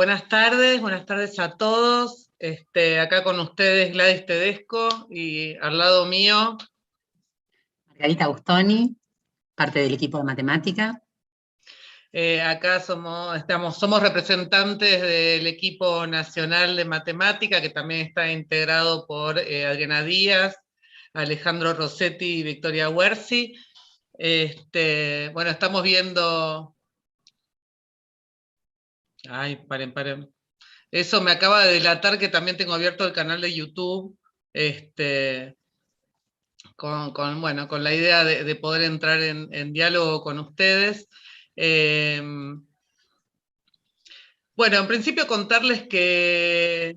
Buenas tardes a todos. Acá con ustedes Gladys Tedesco y al lado mío. Margarita Gustoni, parte del equipo de matemática. Acá somos representantes del equipo nacional de matemática, que también está integrado por Adriana Díaz, Alejandro Rossetti y Victoria Huerci. Bueno, estamos viendo... Ay, paren. Eso me acaba de delatar que también tengo abierto el canal de YouTube, con la idea de poder entrar en diálogo con ustedes. Bueno, en principio contarles que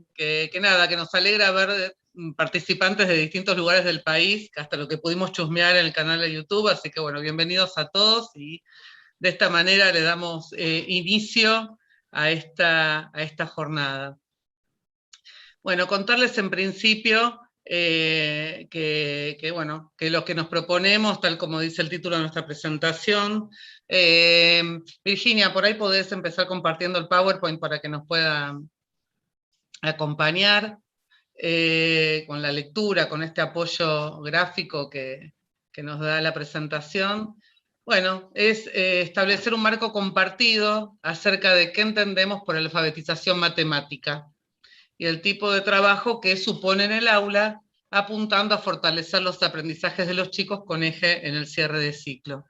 nada, que nos alegra ver participantes de distintos lugares del país, hasta lo que pudimos chusmear en el canal de YouTube, así que bueno, bienvenidos a todos, y de esta manera le damos inicio a esta jornada. Bueno, contarles en principio que lo que nos proponemos, tal como dice el título de nuestra presentación. Virginia, por ahí podés empezar compartiendo el PowerPoint para que nos pueda acompañar con la lectura, con este apoyo gráfico que nos da la presentación. Bueno, es establecer un marco compartido acerca de qué entendemos por alfabetización matemática y el tipo de trabajo que supone en el aula, apuntando a fortalecer los aprendizajes de los chicos con eje en el cierre de ciclo.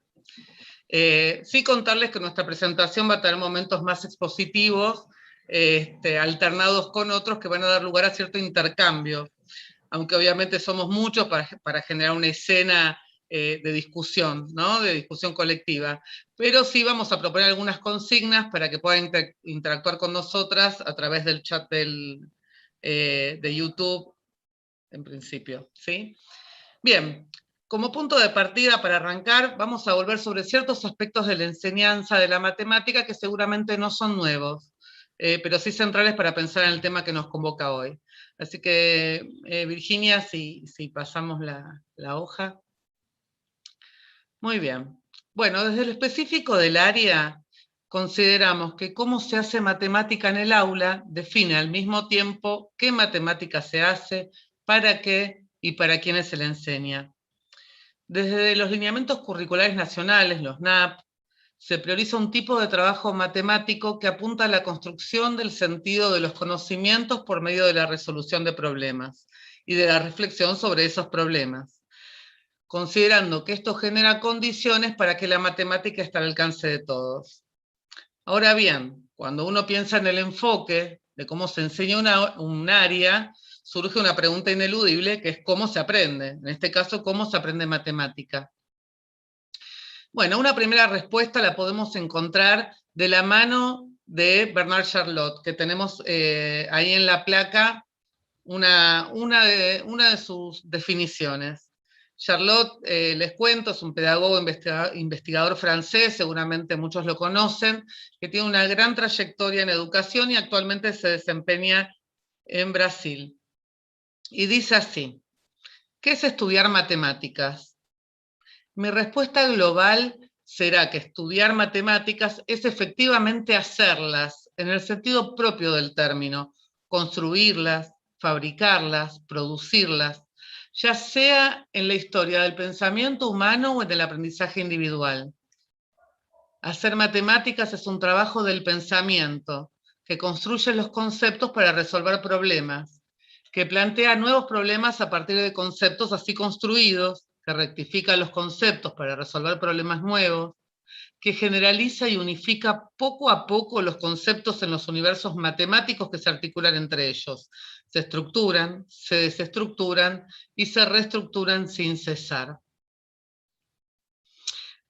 Sí contarles que nuestra presentación va a tener momentos más expositivos, alternados con otros que van a dar lugar a cierto intercambio, aunque obviamente somos muchos para generar una escena de discusión, ¿no? De discusión colectiva. Pero sí vamos a proponer algunas consignas para que puedan interactuar con nosotras a través del chat de YouTube, en principio, ¿sí? Bien, como punto de partida para arrancar, vamos a volver sobre ciertos aspectos de la enseñanza de la matemática que seguramente no son nuevos, pero sí centrales para pensar en el tema que nos convoca hoy. Así que, Virginia, si pasamos la hoja. Muy bien. Bueno, desde lo específico del área, consideramos que cómo se hace matemática en el aula define al mismo tiempo qué matemática se hace, para qué y para quiénes se le enseña. Desde los lineamientos curriculares nacionales, los NAP, se prioriza un tipo de trabajo matemático que apunta a la construcción del sentido de los conocimientos por medio de la resolución de problemas y de la reflexión sobre esos problemas, considerando que esto genera condiciones para que la matemática esté al alcance de todos. Ahora bien, cuando uno piensa en el enfoque de cómo se enseña un área, surge una pregunta ineludible, que es cómo se aprende. En este caso, ¿cómo se aprende matemática? Bueno, una primera respuesta la podemos encontrar de la mano de Bernard Charlotte, que tenemos ahí en la placa una de sus definiciones. Charlotte, les cuento, es un pedagogo investigador francés, seguramente muchos lo conocen, que tiene una gran trayectoria en educación y actualmente se desempeña en Brasil. Y dice así: ¿qué es estudiar matemáticas? Mi respuesta global será que estudiar matemáticas es efectivamente hacerlas, en el sentido propio del término, construirlas, fabricarlas, producirlas, ya sea en la historia del pensamiento humano o en el aprendizaje individual. Hacer matemáticas es un trabajo del pensamiento, que construye los conceptos para resolver problemas, que plantea nuevos problemas a partir de conceptos así construidos, que rectifica los conceptos para resolver problemas nuevos, que generaliza y unifica poco a poco los conceptos en los universos matemáticos que se articulan entre ellos. Se estructuran, se desestructuran y se reestructuran sin cesar.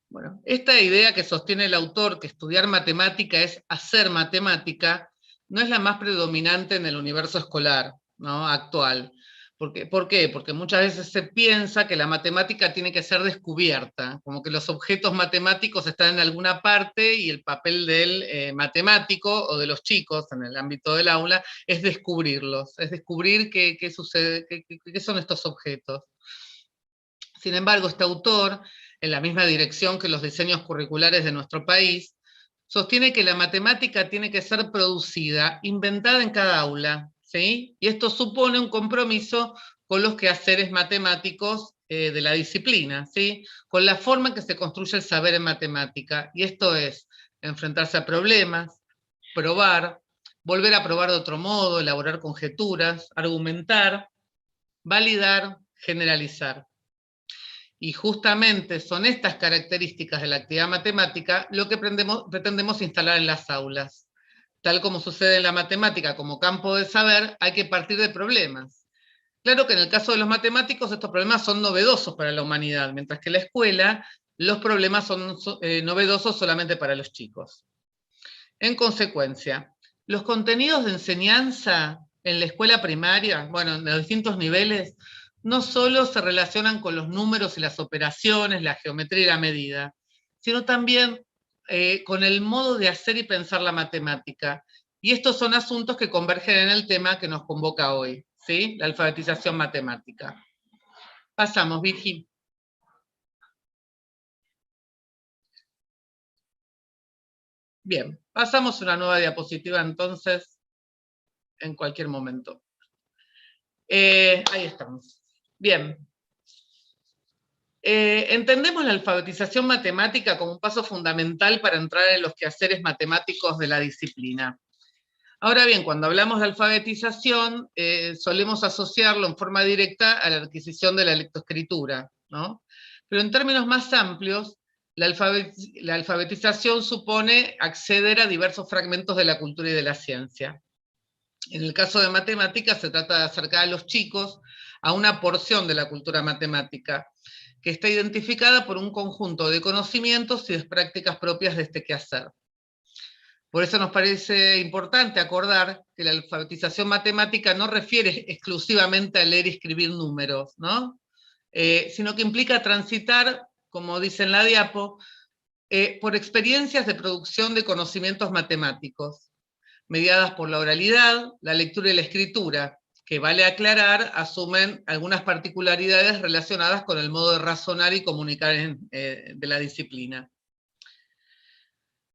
Bueno, esta idea que sostiene el autor, que estudiar matemática es hacer matemática, no es la más predominante en el universo escolar, ¿no?, actual. ¿Por qué? Porque muchas veces se piensa que la matemática tiene que ser descubierta, como que los objetos matemáticos están en alguna parte y el papel del matemático o de los chicos en el ámbito del aula es descubrirlos, es descubrir qué sucede, qué son estos objetos. Sin embargo, este autor, en la misma dirección que los diseños curriculares de nuestro país, sostiene que la matemática tiene que ser producida, inventada en cada aula, ¿sí? Y esto supone un compromiso con los quehaceres matemáticos de la disciplina, ¿sí? Con la forma en que se construye el saber en matemática. Y esto es enfrentarse a problemas, probar, volver a probar de otro modo, elaborar conjeturas, argumentar, validar, generalizar. Y justamente son estas características de la actividad matemática lo que pretendemos instalar en las aulas. Tal como sucede en la matemática como campo de saber, hay que partir de problemas. Claro que en el caso de los matemáticos estos problemas son novedosos para la humanidad, mientras que en la escuela los problemas son novedosos solamente para los chicos. En consecuencia, los contenidos de enseñanza en la escuela primaria, bueno, en los distintos niveles, no solo se relacionan con los números y las operaciones, la geometría y la medida, sino también con el modo de hacer y pensar la matemática. Y estos son asuntos que convergen en el tema que nos convoca hoy, ¿sí? La alfabetización matemática. Pasamos, Virgi. Bien, pasamos a una nueva diapositiva entonces, en cualquier momento. Ahí estamos. Bien. Entendemos la alfabetización matemática como un paso fundamental para entrar en los quehaceres matemáticos de la disciplina. Ahora bien, cuando hablamos de alfabetización, solemos asociarlo en forma directa a la adquisición de la lectoescritura, ¿no? Pero en términos más amplios, la alfabetización supone acceder a diversos fragmentos de la cultura y de la ciencia. En el caso de matemáticas, se trata de acercar a los chicos a una porción de la cultura matemática, que está identificada por un conjunto de conocimientos y de prácticas propias de este quehacer. Por eso nos parece importante acordar que la alfabetización matemática no refiere exclusivamente a leer y escribir números, ¿no? Sino que implica transitar, como dice en la diapo, por experiencias de producción de conocimientos matemáticos, mediadas por la oralidad, la lectura y la escritura, que vale aclarar, asumen algunas particularidades relacionadas con el modo de razonar y comunicar de la disciplina.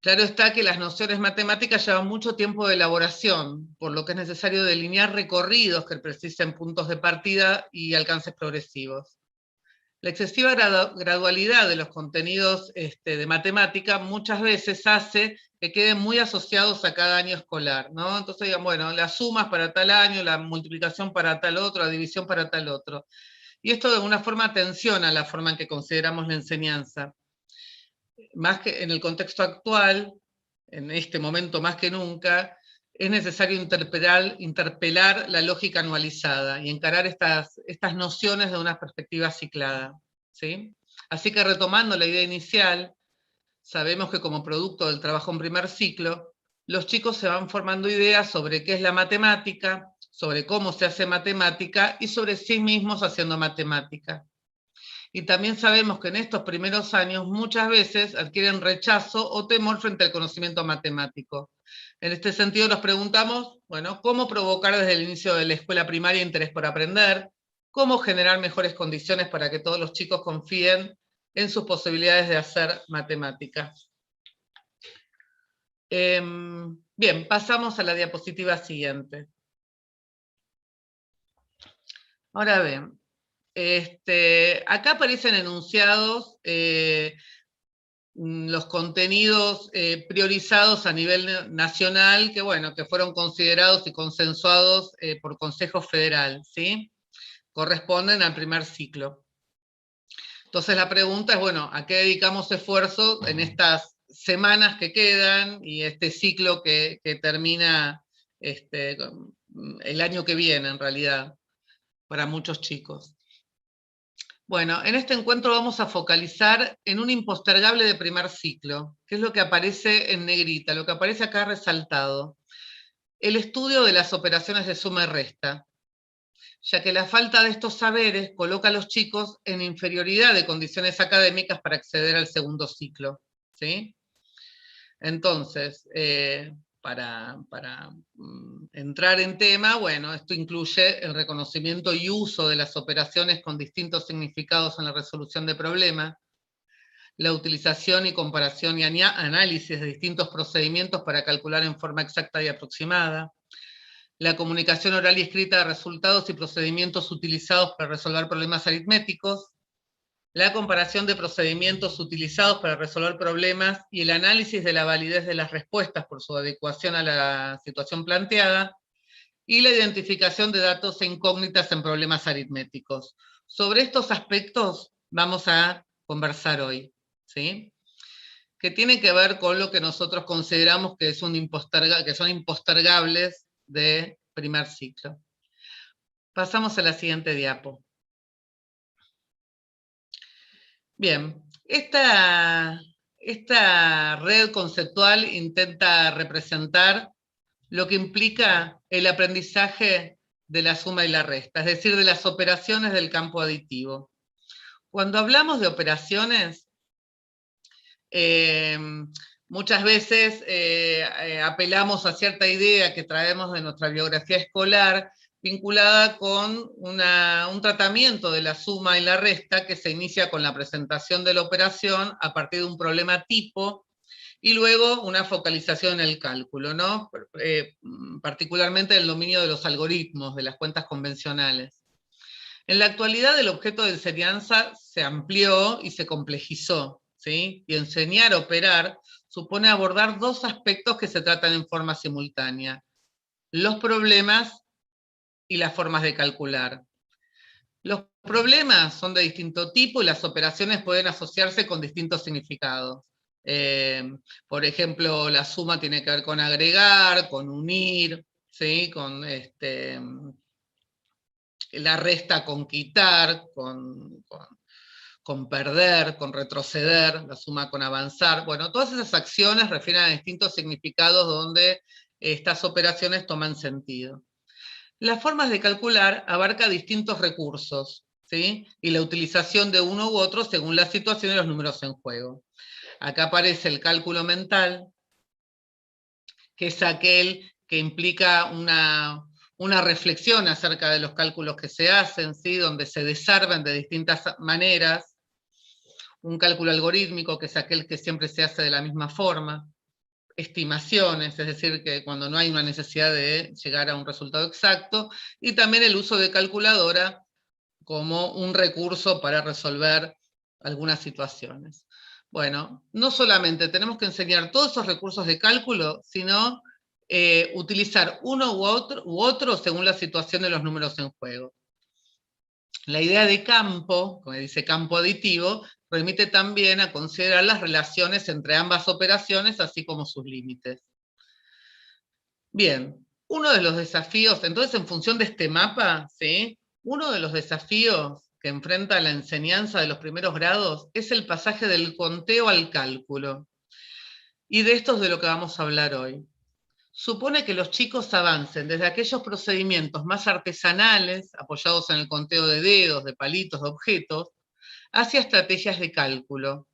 Claro está que las nociones matemáticas llevan mucho tiempo de elaboración, por lo que es necesario delinear recorridos que precisen puntos de partida y alcances progresivos. La excesiva gradualidad de los contenidos de matemática muchas veces hace que queden muy asociados a cada año escolar, ¿no? Entonces digan, bueno, las sumas para tal año, la multiplicación para tal otro, la división para tal otro. Y esto de alguna forma tensiona la forma en que consideramos la enseñanza. Más que en el contexto actual, en este momento más que nunca, es necesario interpelar la lógica anualizada y encarar estas nociones de una perspectiva ciclada, ¿sí? Así que retomando la idea inicial, sabemos que como producto del trabajo en primer ciclo, los chicos se van formando ideas sobre qué es la matemática, sobre cómo se hace matemática y sobre sí mismos haciendo matemática. Y también sabemos que en estos primeros años muchas veces adquieren rechazo o temor frente al conocimiento matemático. En este sentido nos preguntamos, bueno, ¿cómo provocar desde el inicio de la escuela primaria interés por aprender? ¿Cómo generar mejores condiciones para que todos los chicos confíen en sus posibilidades de hacer matemática? Bien, pasamos a la diapositiva siguiente. Ahora bien, acá aparecen enunciados los contenidos priorizados a nivel nacional que, bueno, que fueron considerados y consensuados por Consejo Federal, ¿sí? Corresponden al primer ciclo. Entonces la pregunta es, bueno, ¿a qué dedicamos esfuerzo en estas semanas que quedan y este ciclo que termina el año que viene, en realidad, para muchos chicos? Bueno, en este encuentro vamos a focalizar en un impostergable de primer ciclo, que es lo que aparece en negrita, lo que aparece acá resaltado. El estudio de las operaciones de suma y resta, ya que la falta de estos saberes coloca a los chicos en inferioridad de condiciones académicas para acceder al segundo ciclo, ¿sí? Entonces, para entrar en tema, bueno, esto incluye el reconocimiento y uso de las operaciones con distintos significados en la resolución de problemas, la utilización y comparación y análisis de distintos procedimientos para calcular en forma exacta y aproximada, la comunicación oral y escrita de resultados y procedimientos utilizados para resolver problemas aritméticos, la comparación de procedimientos utilizados para resolver problemas y el análisis de la validez de las respuestas por su adecuación a la situación planteada, y la identificación de datos e incógnitas en problemas aritméticos. Sobre estos aspectos vamos a conversar hoy, ¿sí? Que tiene que ver con lo que nosotros consideramos que son impostergables de primer ciclo. Pasamos a la siguiente diapo. Bien, esta red conceptual intenta representar lo que implica el aprendizaje de la suma y la resta, es decir, de las operaciones del campo aditivo. Cuando hablamos de operaciones, muchas veces apelamos a cierta idea que traemos de nuestra biografía escolar, vinculada con un tratamiento de la suma y la resta que se inicia con la presentación de la operación a partir de un problema tipo, y luego una focalización en el cálculo, ¿no? Particularmente en el dominio de los algoritmos, de las cuentas convencionales. En la actualidad el objeto de enseñanza se amplió y se complejizó, ¿sí? Y enseñar a operar supone abordar dos aspectos que se tratan en forma simultánea: los problemas y las formas de calcular. Los problemas son de distinto tipo y las operaciones pueden asociarse con distintos significados. Por ejemplo, la suma tiene que ver con agregar, con unir, ¿sí? Con la resta con quitar, con perder, con retroceder, la suma con avanzar. Bueno, todas esas acciones refieren a distintos significados donde estas operaciones toman sentido. Las formas de calcular abarcan distintos recursos, ¿sí? Y la utilización de uno u otro según la situación y los números en juego. Acá aparece el cálculo mental, que es aquel que implica una reflexión acerca de los cálculos que se hacen, ¿sí? Donde se desarman de distintas maneras. Un cálculo algorítmico, que es aquel que siempre se hace de la misma forma. Estimaciones, es decir, que cuando no hay una necesidad de llegar a un resultado exacto. Y también el uso de calculadora como un recurso para resolver algunas situaciones. Bueno, no solamente tenemos que enseñar todos esos recursos de cálculo, sino utilizar uno u otro según la situación de los números en juego. La idea de campo, como dice campo aditivo, remite también a considerar las relaciones entre ambas operaciones, así como sus límites. Bien, uno de los desafíos, entonces en función de este mapa, ¿sí? Uno de los desafíos que enfrenta la enseñanza de los primeros grados es el pasaje del conteo al cálculo. Y de esto es de lo que vamos a hablar hoy. Supone que los chicos avancen desde aquellos procedimientos más artesanales, apoyados en el conteo de dedos, de palitos, de objetos, hacia estrategias de cálculo.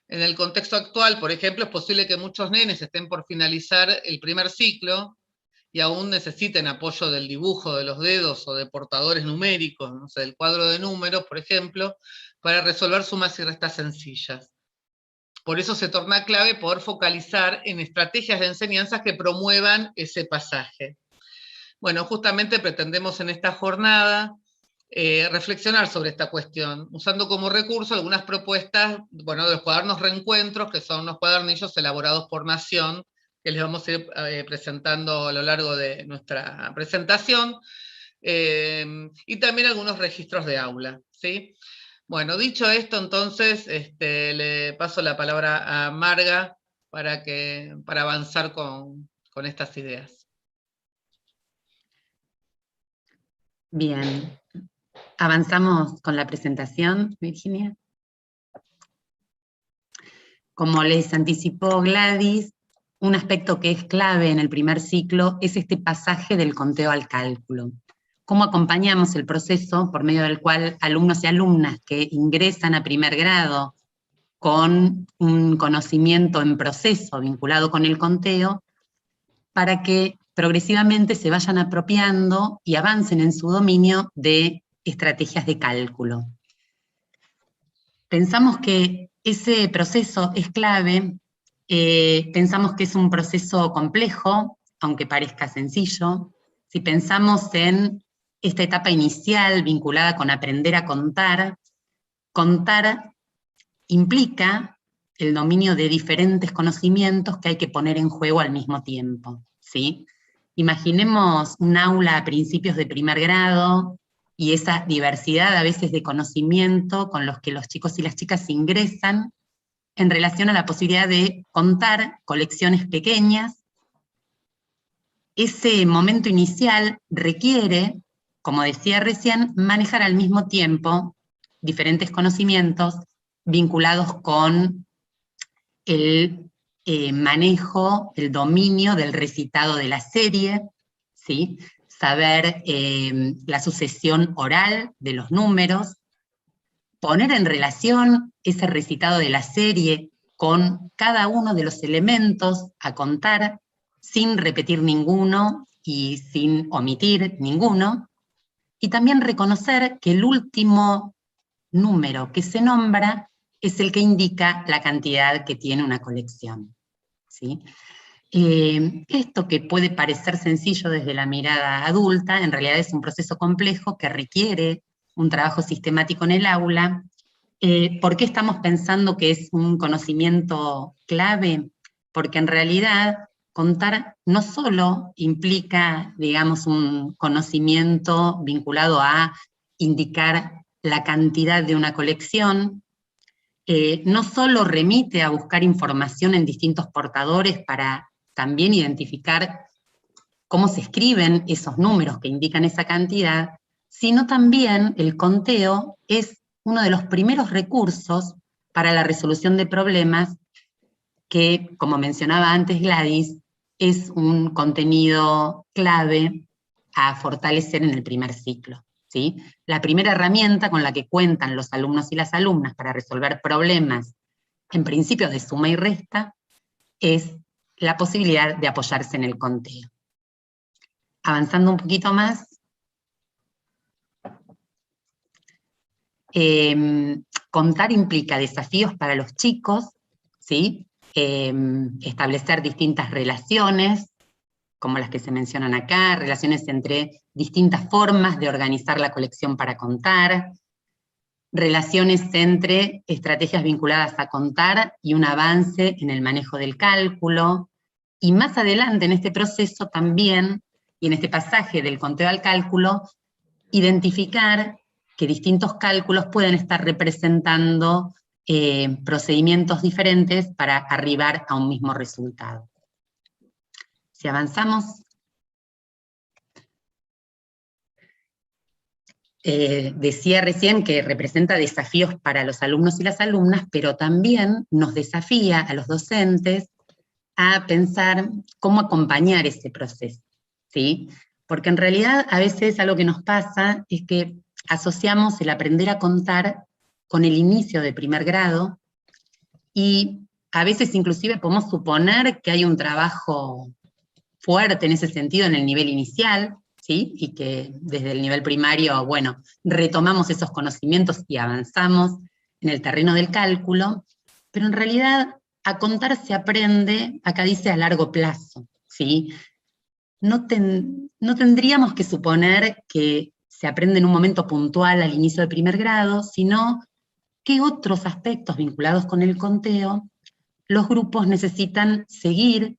En el contexto actual, por ejemplo, es posible que muchos nenes estén por finalizar el primer ciclo y aún necesiten apoyo del dibujo de los dedos o de portadores numéricos, no sé, del cuadro de números, por ejemplo, para resolver sumas y restas sencillas. Por eso se torna clave poder focalizar en estrategias de enseñanza que promuevan ese pasaje. Bueno, justamente pretendemos en esta jornada reflexionar sobre esta cuestión, usando como recurso algunas propuestas, bueno, de los cuadernos reencuentros, que son unos cuadernillos elaborados por Nación, que les vamos a ir presentando a lo largo de nuestra presentación, y también algunos registros de aula, ¿sí? Bueno, dicho esto, entonces, le paso la palabra a Marga para avanzar con estas ideas. Bien, avanzamos con la presentación, Virginia. Como les anticipó Gladys, un aspecto que es clave en el primer ciclo es este pasaje del conteo al cálculo. Cómo acompañamos el proceso por medio del cual alumnos y alumnas que ingresan a primer grado con un conocimiento en proceso vinculado con el conteo, para que progresivamente se vayan apropiando y avancen en su dominio de estrategias de cálculo. Pensamos que ese proceso es clave. Pensamos que es un proceso complejo, aunque parezca sencillo. Si pensamos en esta etapa inicial vinculada con aprender a contar, contar implica el dominio de diferentes conocimientos que hay que poner en juego al mismo tiempo, ¿sí? Imaginemos un aula a principios de primer grado y esa diversidad a veces de conocimiento con los que los chicos y las chicas ingresan en relación a la posibilidad de contar colecciones pequeñas. Ese momento inicial requiere, como decía recién, manejar al mismo tiempo diferentes conocimientos vinculados con el manejo, el dominio del recitado de la serie, ¿sí? Saber la sucesión oral de los números, poner en relación ese recitado de la serie con cada uno de los elementos a contar, sin repetir ninguno y sin omitir ninguno, y también reconocer que el último número que se nombra es el que indica la cantidad que tiene una colección, ¿sí? Esto que puede parecer sencillo desde la mirada adulta, en realidad es un proceso complejo que requiere un trabajo sistemático en el aula. ¿Por qué estamos pensando que es un conocimiento clave? Porque en realidad contar no solo implica, digamos, un conocimiento vinculado a indicar la cantidad de una colección, no solo remite a buscar información en distintos portadores para también identificar cómo se escriben esos números que indican esa cantidad, sino también el conteo es uno de los primeros recursos para la resolución de problemas que, como mencionaba antes Gladys, es un contenido clave a fortalecer en el primer ciclo, ¿sí? La primera herramienta con la que cuentan los alumnos y las alumnas para resolver problemas, en principio de suma y resta, es la posibilidad de apoyarse en el conteo. Avanzando un poquito más, contar implica desafíos para los chicos, ¿sí? Establecer distintas relaciones, como las que se mencionan acá, relaciones entre distintas formas de organizar la colección para contar, relaciones entre estrategias vinculadas a contar y un avance en el manejo del cálculo, y más adelante en este proceso también, y en este pasaje del conteo al cálculo, identificar que distintos cálculos pueden estar representando procedimientos diferentes para arribar a un mismo resultado. Si avanzamos, decía recién que representa desafíos para los alumnos y las alumnas, pero también nos desafía a los docentes a pensar cómo acompañar ese proceso, ¿sí? Porque en realidad a veces algo que nos pasa es que asociamos el aprender a contar con el inicio de primer grado, y a veces inclusive podemos suponer que hay un trabajo fuerte en ese sentido en el nivel inicial, ¿sí? Y que desde el nivel primario, bueno, retomamos esos conocimientos y avanzamos en el terreno del cálculo, pero en realidad a contar se aprende, acá dice a largo plazo, ¿sí? No tendríamos que suponer que se aprende en un momento puntual al inicio del primer grado, sino que otros aspectos vinculados con el conteo, los grupos necesitan seguir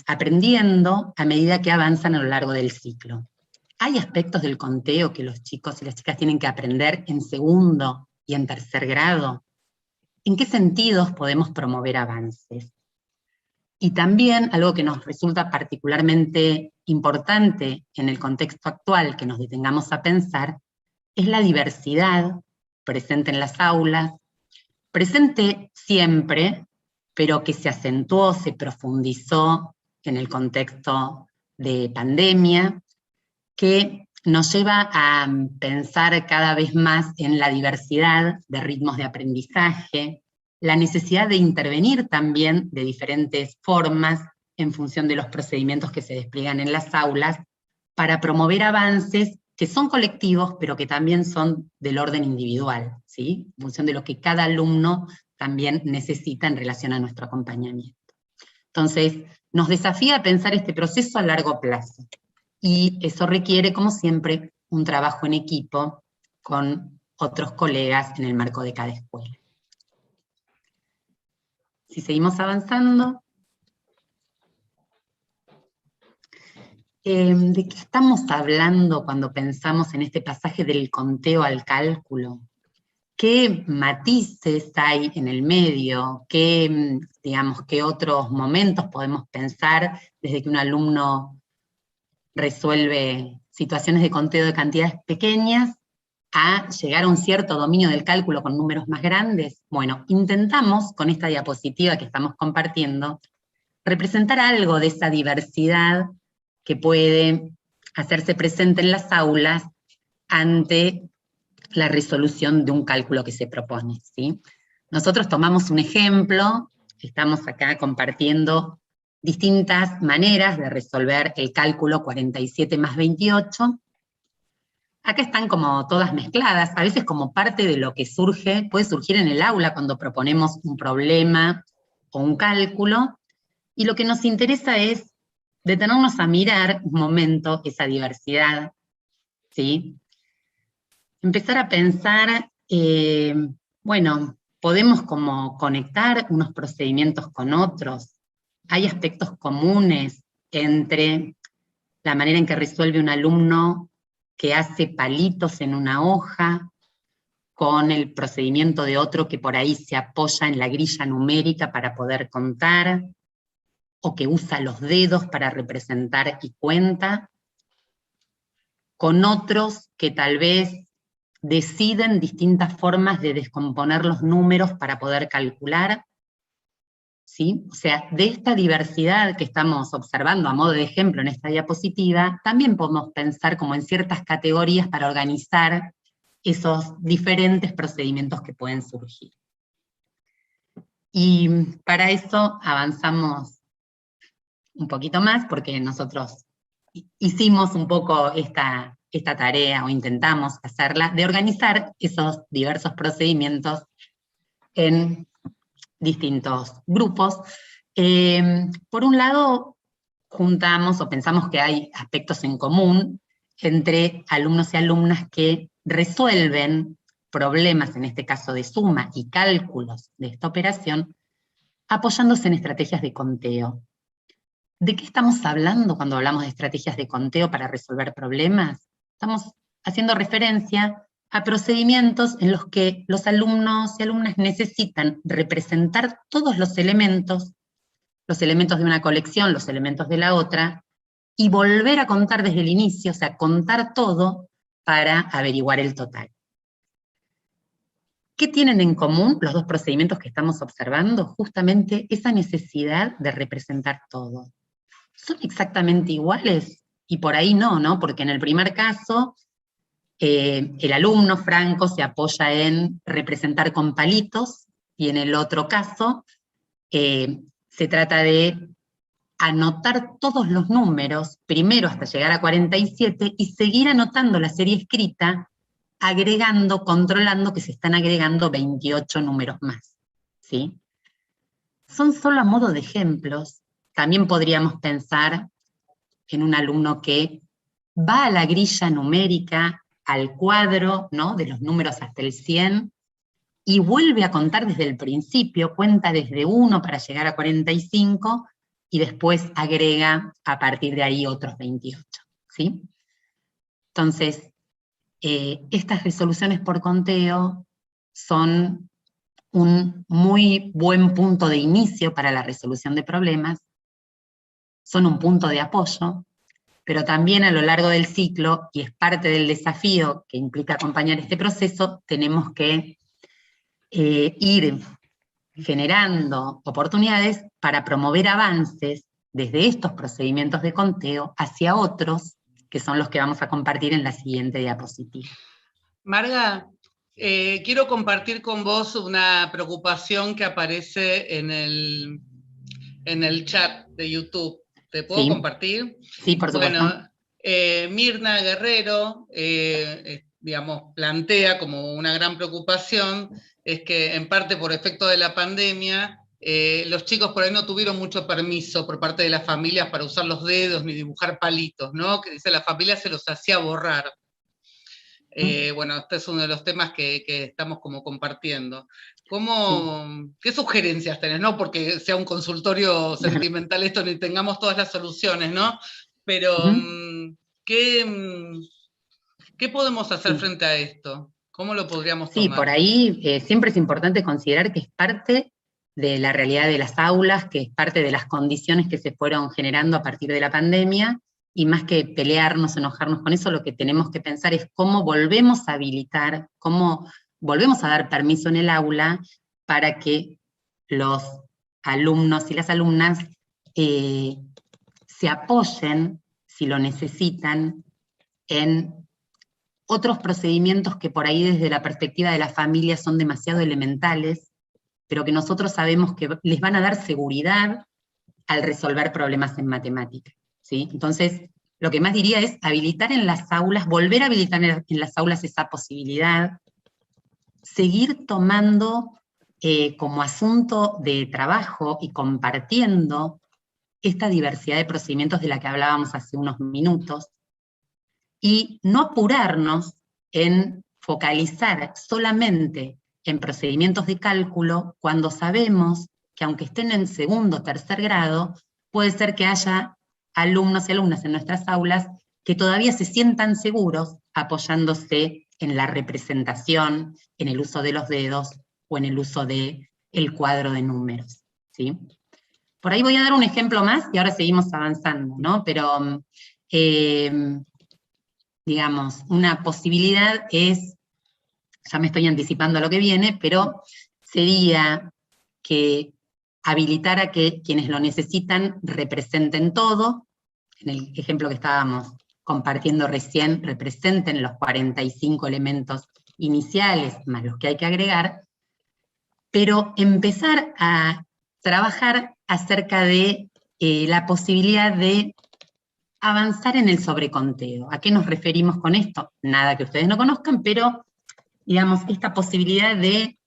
aprendiendo a medida que avanzan a lo largo del ciclo. Hay aspectos del conteo que los chicos y las chicas tienen que aprender en segundo y en tercer grado. ¿En qué sentidos podemos promover avances? Y también algo que nos resulta particularmente importante en el contexto actual que nos detengamos a pensar es la diversidad presente en las aulas, presente siempre, pero que se acentuó, se profundizó en el contexto de pandemia, que nos lleva a pensar cada vez más en la diversidad de ritmos de aprendizaje, la necesidad de intervenir también de diferentes formas en función de los procedimientos que se despliegan en las aulas para promover avances que son colectivos, pero que también son del orden individual, ¿sí? En función de lo que cada alumno también necesita en relación a nuestro acompañamiento. Entonces, nos desafía a pensar este proceso a largo plazo, y eso requiere, como siempre, un trabajo en equipo con otros colegas en el marco de cada escuela. Si seguimos avanzando, ¿de qué estamos hablando cuando pensamos en este pasaje del conteo al cálculo? ¿Qué matices hay en el medio? ¿Qué, digamos, qué otros momentos podemos pensar desde que un alumno resuelve situaciones de conteo de cantidades pequeñas a llegar a un cierto dominio del cálculo con números más grandes? Bueno, intentamos con esta diapositiva que estamos compartiendo representar algo de esa diversidad que puede hacerse presente en las aulas ante la resolución de un cálculo que se propone, ¿sí? Nosotros tomamos un ejemplo, estamos acá compartiendo distintas maneras de resolver el cálculo 47 más 28. Acá están como todas mezcladas, a veces como parte de lo que surge, puede surgir en el aula cuando proponemos un problema o un cálculo, y lo que nos interesa es detenernos a mirar un momento esa diversidad, ¿sí? Empezar a pensar, bueno, podemos como conectar unos procedimientos con otros, hay aspectos comunes entre la manera en que resuelve un alumno que hace palitos en una hoja, con el procedimiento de otro que por ahí se apoya en la grilla numérica para poder contar, o que usa los dedos para representar y cuenta, con otros que tal vez deciden distintas formas de descomponer los números para poder calcular, ¿sí? O sea, de esta diversidad que estamos observando a modo de ejemplo en esta diapositiva, también podemos pensar como en ciertas categorías para organizar esos diferentes procedimientos que pueden surgir. Y para eso avanzamos un poquito más, porque nosotros hicimos un poco esta tarea, o intentamos hacerla, de organizar esos diversos procedimientos en distintos grupos. Por un lado, juntamos o pensamos que hay aspectos en común entre alumnos y alumnas que resuelven problemas, en este caso de suma y cálculos de esta operación, apoyándose en estrategias de conteo. ¿De qué estamos hablando cuando hablamos de estrategias de conteo para resolver problemas? Estamos haciendo referencia a procedimientos en los que los alumnos y alumnas necesitan representar todos los elementos de una colección, los elementos de la otra, y volver a contar desde el inicio, o sea, contar todo para averiguar el total. ¿Qué tienen en común los dos procedimientos que estamos observando? Justamente esa necesidad de representar todo. ¿Son exactamente iguales? Y por ahí no, porque en el primer caso, el alumno Franco se apoya en representar con palitos, y en el otro caso se trata de anotar todos los números, primero hasta llegar a 47, y seguir anotando la serie escrita, agregando, controlando que se están agregando 28 números más, ¿sí? Son solo a modo de ejemplos. También podríamos pensar en un alumno que va a la grilla numérica, al cuadro, ¿no?, de los números hasta el 100, y vuelve a contar desde el principio, cuenta desde 1 para llegar a 45, y después agrega a partir de ahí otros 28, ¿sí? Entonces, estas resoluciones por conteo son un muy buen punto de inicio para la resolución de problemas, son un punto de apoyo, pero también a lo largo del ciclo, y es parte del desafío que implica acompañar este proceso, tenemos que ir generando oportunidades para promover avances desde estos procedimientos de conteo hacia otros, que son los que vamos a compartir en la siguiente diapositiva. Marga, quiero compartir con vos una preocupación que aparece en el chat de YouTube. ¿Te puedo compartir? Sí, por supuesto. Bueno, Mirna Guerrero, digamos, plantea como una gran preocupación, es que en parte por efecto de la pandemia, los chicos por ahí no tuvieron mucho permiso por parte de las familias para usar los dedos ni dibujar palitos, ¿no? Que dice la familia se los hacía borrar. Bueno, este es uno de los temas que estamos como compartiendo. ¿Qué sugerencias tenés? No porque sea un consultorio sentimental esto ni tengamos todas las soluciones, ¿no? Pero, ¿qué podemos hacer frente a esto? ¿Cómo lo podríamos tomar? Sí, por ahí siempre es importante considerar que es parte de la realidad de las aulas, que es parte de las condiciones que se fueron generando a partir de la pandemia, y más que pelearnos, enojarnos con eso, lo que tenemos que pensar es cómo volvemos a habilitar, cómo volvemos a dar permiso en el aula para que los alumnos y las alumnas se apoyen, si lo necesitan, en otros procedimientos que por ahí desde la perspectiva de la familia son demasiado elementales, pero que nosotros sabemos que les van a dar seguridad al resolver problemas en matemática, ¿sí? Entonces, lo que más diría es habilitar en las aulas, volver a habilitar en las aulas esa posibilidad, seguir tomando como asunto de trabajo y compartiendo esta diversidad de procedimientos de la que hablábamos hace unos minutos, y no apurarnos en focalizar solamente en procedimientos de cálculo cuando sabemos que aunque estén en segundo o tercer grado, puede ser que haya alumnos y alumnas en nuestras aulas que todavía se sientan seguros apoyándose en la representación, en el uso de los dedos o en el uso del cuadro de números, ¿sí? Por ahí voy a dar un ejemplo más y ahora seguimos avanzando, ¿no? Pero digamos, una posibilidad es, ya me estoy anticipando a lo que viene, pero sería que habilitar a que quienes lo necesitan representen todo, en el ejemplo que estábamos compartiendo recién, representen los 45 elementos iniciales más los que hay que agregar, pero empezar a trabajar acerca de la posibilidad de avanzar en el sobreconteo. ¿A qué nos referimos con esto? Nada que ustedes no conozcan, pero, digamos, esta posibilidad de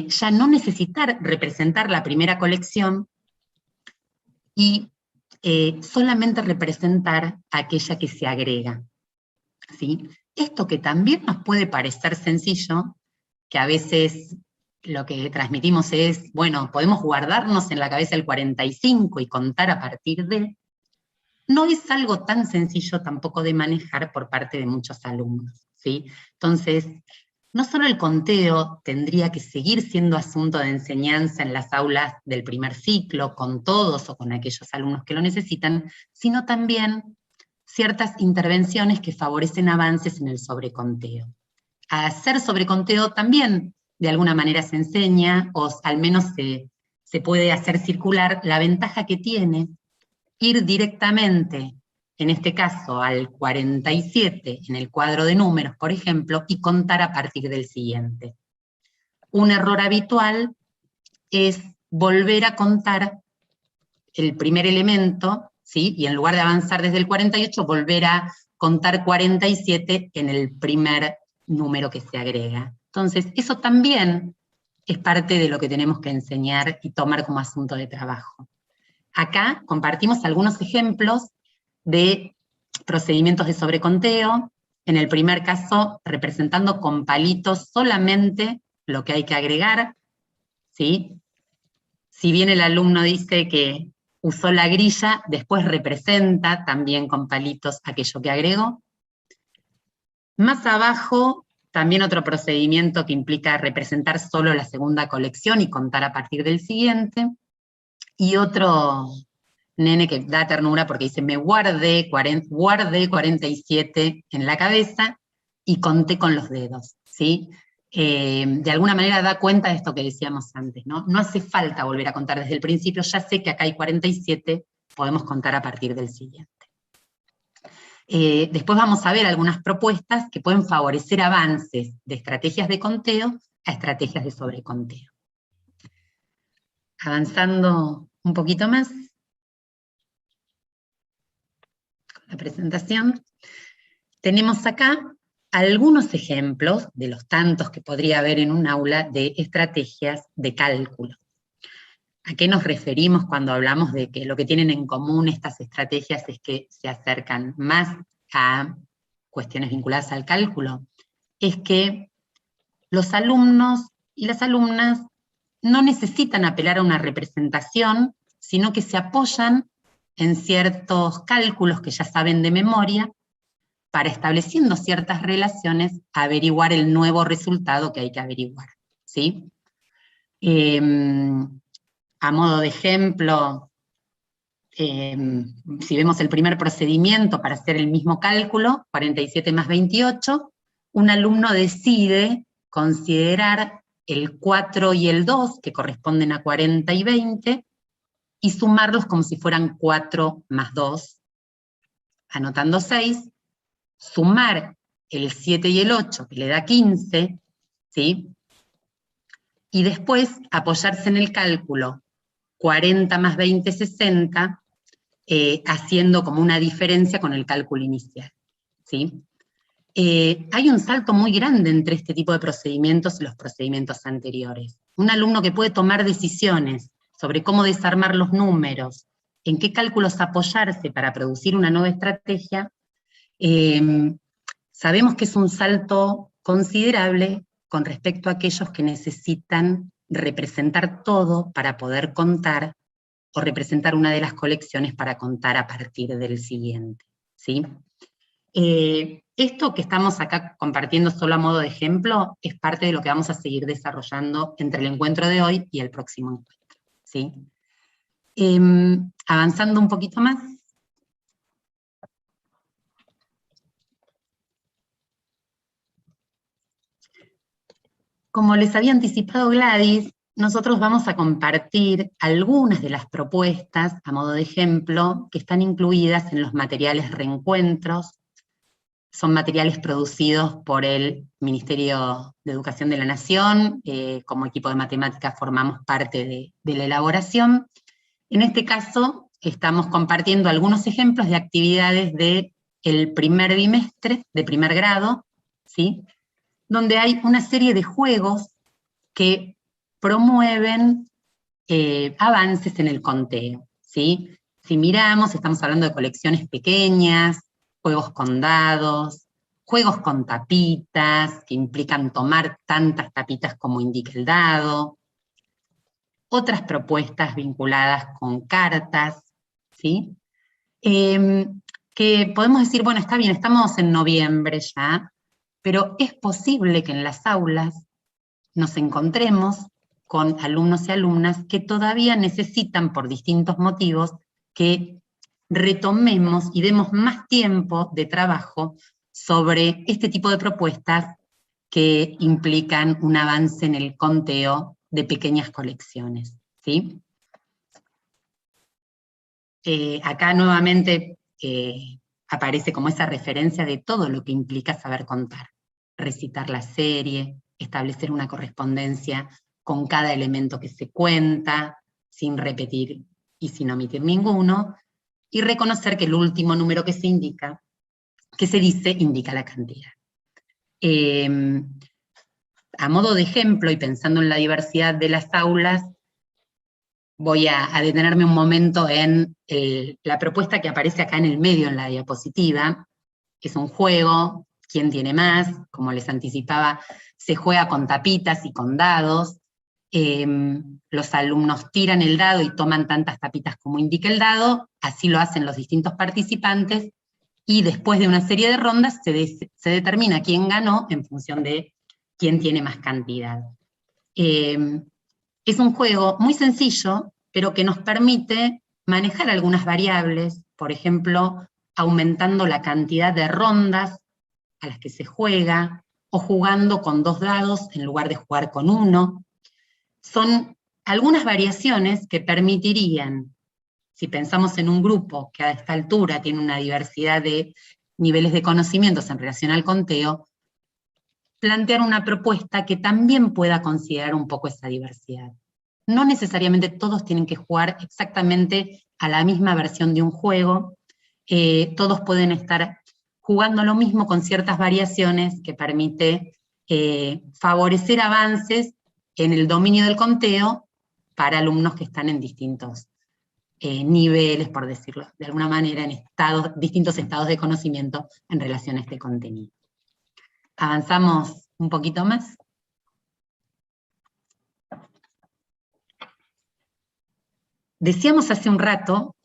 ya no necesitar representar la primera colección y solamente representar aquella que se agrega, ¿sí? Esto que también nos puede parecer sencillo, que a veces lo que transmitimos es, bueno, podemos guardarnos en la cabeza el 45 y contar a partir de, no es algo tan sencillo tampoco de manejar por parte de muchos alumnos, ¿sí? Entonces, no solo el conteo tendría que seguir siendo asunto de enseñanza en las aulas del primer ciclo, con todos o con aquellos alumnos que lo necesitan, sino también ciertas intervenciones que favorecen avances en el sobreconteo. A hacer sobreconteo también de alguna manera se enseña, o al menos se puede hacer circular la ventaja que tiene ir directamente, en este caso al 47 en el cuadro de números, por ejemplo, y contar a partir del siguiente. Un error habitual es volver a contar el primer elemento, ¿sí? Y en lugar de avanzar desde el 48, volver a contar 47 en el primer número que se agrega. Entonces, eso también es parte de lo que tenemos que enseñar y tomar como asunto de trabajo. Acá compartimos algunos ejemplos de procedimientos de sobreconteo, en el primer caso representando con palitos solamente lo que hay que agregar, ¿sí? Si bien el alumno dice que usó la grilla, después representa también con palitos aquello que agregó. Más abajo, también otro procedimiento que implica representar solo la segunda colección y contar a partir del siguiente. Y otro nene que da ternura porque dice, me guardé 47 en la cabeza y conté con los dedos, ¿sí? De alguna manera da cuenta de esto que decíamos antes, ¿no? No hace falta volver a contar desde el principio, ya sé que acá hay 47, podemos contar a partir del siguiente. Después vamos a ver algunas propuestas que pueden favorecer avances de estrategias de conteo a estrategias de sobreconteo. Avanzando un poquito más. La presentación. Tenemos acá algunos ejemplos de los tantos que podría haber en un aula de estrategias de cálculo. ¿A qué nos referimos cuando hablamos de que lo que tienen en común estas estrategias es que se acercan más a cuestiones vinculadas al cálculo? Es que los alumnos y las alumnas no necesitan apelar a una representación, sino que se apoyan en ciertos cálculos que ya saben de memoria, para, estableciendo ciertas relaciones, averiguar el nuevo resultado que hay que averiguar, ¿sí? A modo de ejemplo, si vemos el primer procedimiento para hacer el mismo cálculo, 47 más 28, un alumno decide considerar el 4 y el 2, que corresponden a 40 y 20, y sumarlos como si fueran 4 más 2, anotando 6, sumar el 7 y el 8, que le da 15, ¿sí? Y después apoyarse en el cálculo 40 más 20, 60, haciendo como una diferencia con el cálculo inicial, ¿sí? Hay un salto muy grande entre este tipo de procedimientos y los procedimientos anteriores. Un alumno que puede tomar decisiones sobre cómo desarmar los números, en qué cálculos apoyarse para producir una nueva estrategia, sabemos que es un salto considerable con respecto a aquellos que necesitan representar todo para poder contar, o representar una de las colecciones para contar a partir del siguiente, ¿sí? Esto que estamos acá compartiendo solo a modo de ejemplo es parte de lo que vamos a seguir desarrollando entre el encuentro de hoy y el próximo encuentro, ¿sí? Avanzando un poquito más. Como les había anticipado Gladys, nosotros vamos a compartir algunas de las propuestas, a modo de ejemplo, que están incluidas en los materiales reencuentros. Son materiales producidos por el Ministerio de Educación de la Nación, como equipo de matemáticas formamos parte de la elaboración. En este caso, estamos compartiendo algunos ejemplos de actividades del primer bimestre, de primer grado, ¿sí? Donde hay una serie de juegos que promueven avances en el conteo, ¿sí? Si miramos, estamos hablando de colecciones pequeñas, juegos con dados, juegos con tapitas, que implican tomar tantas tapitas como indica el dado, otras propuestas vinculadas con cartas, ¿sí? Que podemos decir, bueno, está bien, estamos en noviembre ya, pero es posible que en las aulas nos encontremos con alumnos y alumnas que todavía necesitan, por distintos motivos, que retomemos y demos más tiempo de trabajo sobre este tipo de propuestas que implican un avance en el conteo de pequeñas colecciones, ¿sí? Acá nuevamente aparece como esa referencia de todo lo que implica saber contar, recitar la serie, establecer una correspondencia con cada elemento que se cuenta, sin repetir y sin omitir ninguno, y reconocer que el último número que se indica, que se dice, indica la cantidad. A modo de ejemplo, y pensando en la diversidad de las aulas, voy a detenerme un momento en la propuesta que aparece acá en el medio, en la diapositiva. Es un juego, ¿quién tiene más? Como les anticipaba, se juega con tapitas y con dados. Los alumnos tiran el dado y toman tantas tapitas como indica el dado, así lo hacen los distintos participantes, y después de una serie de rondas se determina quién ganó en función de quién tiene más cantidad. Es un juego muy sencillo, pero que nos permite manejar algunas variables, por ejemplo, aumentando la cantidad de rondas a las que se juega, o jugando con 2 dados en lugar de jugar con 1. Son algunas variaciones que permitirían, si pensamos en un grupo que a esta altura tiene una diversidad de niveles de conocimientos en relación al conteo, plantear una propuesta que también pueda considerar un poco esa diversidad. No necesariamente todos tienen que jugar exactamente a la misma versión de un juego, todos pueden estar jugando lo mismo con ciertas variaciones que permite favorecer avances en el dominio del conteo para alumnos que están en distintos niveles, por decirlo de alguna manera, en distintos estados de conocimiento en relación a este contenido. Avanzamos un poquito más. Decíamos hace un rato,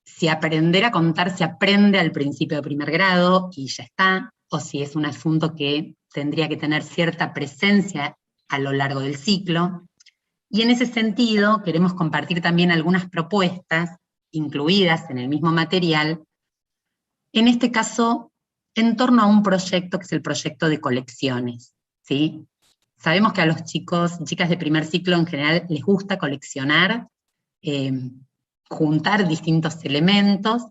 si aprender a contar se aprende al principio de primer grado y ya está, o si es un asunto que tendría que tener cierta presencia a lo largo del ciclo. Y en ese sentido queremos compartir también algunas propuestas incluidas en el mismo material, en este caso en torno a un proyecto que es el proyecto de colecciones, ¿sí? Sabemos que a los chicos y chicas de primer ciclo en general les gusta coleccionar, juntar distintos elementos,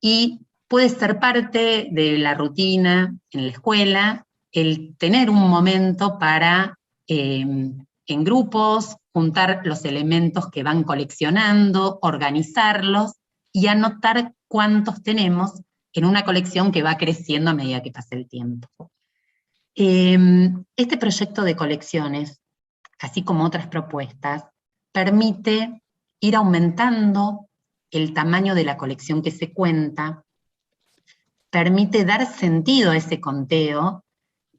y puede ser parte de la rutina en la escuela el tener un momento para, en grupos, juntar los elementos que van coleccionando, organizarlos y anotar cuántos tenemos en una colección que va creciendo a medida que pasa el tiempo. Este proyecto de colecciones, así como otras propuestas, permite ir aumentando el tamaño de la colección que se cuenta, permite dar sentido a ese conteo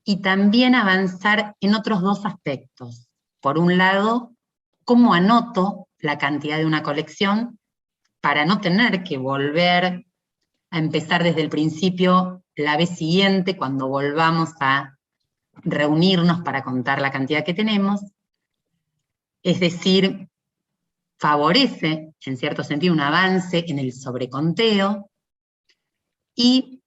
y también avanzar en otros dos aspectos. Por un lado, cómo anoto la cantidad de una colección para no tener que volver a empezar desde el principio la vez siguiente cuando volvamos a reunirnos para contar la cantidad que tenemos. Es decir, favorece, en cierto sentido, un avance en el sobreconteo. Y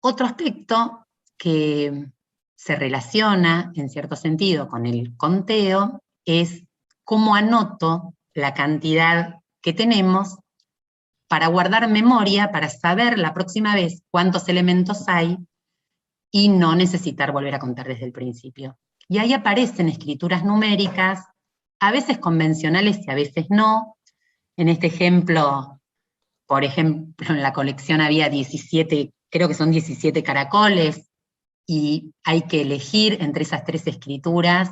otro aspecto que se relaciona, en cierto sentido, con el conteo, es cómo anoto la cantidad que tenemos para guardar memoria, para saber la próxima vez cuántos elementos hay y no necesitar volver a contar desde el principio. Y ahí aparecen escrituras numéricas, a veces convencionales y a veces no. En este ejemplo, por ejemplo, en la colección había 17, creo que son 17 caracoles, y hay que elegir entre esas tres escrituras,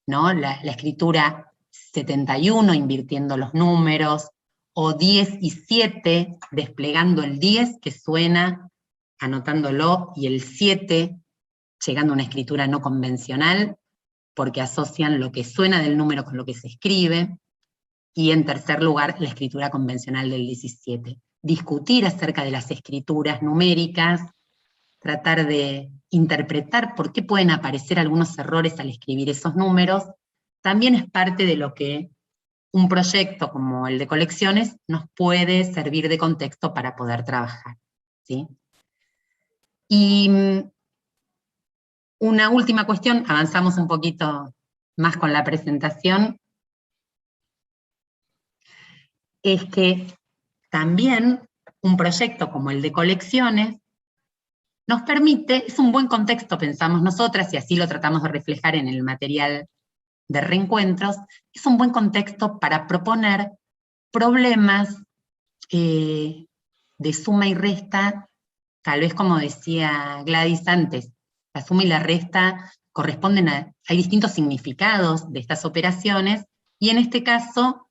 ¿no? La escritura 71, invirtiendo los números, o 10 y 7, desplegando el 10, que suena, anotándolo, y el 7, llegando a una escritura no convencional, porque asocian lo que suena del número con lo que se escribe. Y en tercer lugar, la escritura convencional del 17. Discutir acerca de las escrituras numéricas, tratar de interpretar por qué pueden aparecer algunos errores al escribir esos números, también es parte de lo que un proyecto como el de colecciones nos puede servir de contexto para poder trabajar, ¿sí? Y una última cuestión, avanzamos un poquito más con la presentación, es que también un proyecto como el de colecciones nos permite, es un buen contexto, pensamos nosotras, y así lo tratamos de reflejar en el material de reencuentros, es un buen contexto para proponer problemas de suma y resta, tal vez como decía Gladys antes, la suma y la resta corresponden hay distintos significados de estas operaciones, y en este caso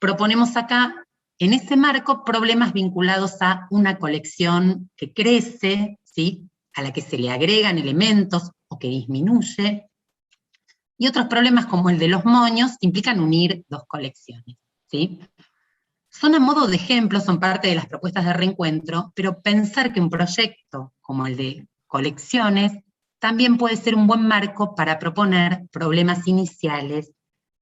proponemos acá, en ese marco, problemas vinculados a una colección que crece, ¿sí? A la que se le agregan elementos o que disminuye, y otros problemas como el de los moños que implican unir dos colecciones, ¿sí? Son a modo de ejemplo, son parte de las propuestas de reencuentro, pero pensar que un proyecto como el de colecciones también puede ser un buen marco para proponer problemas iniciales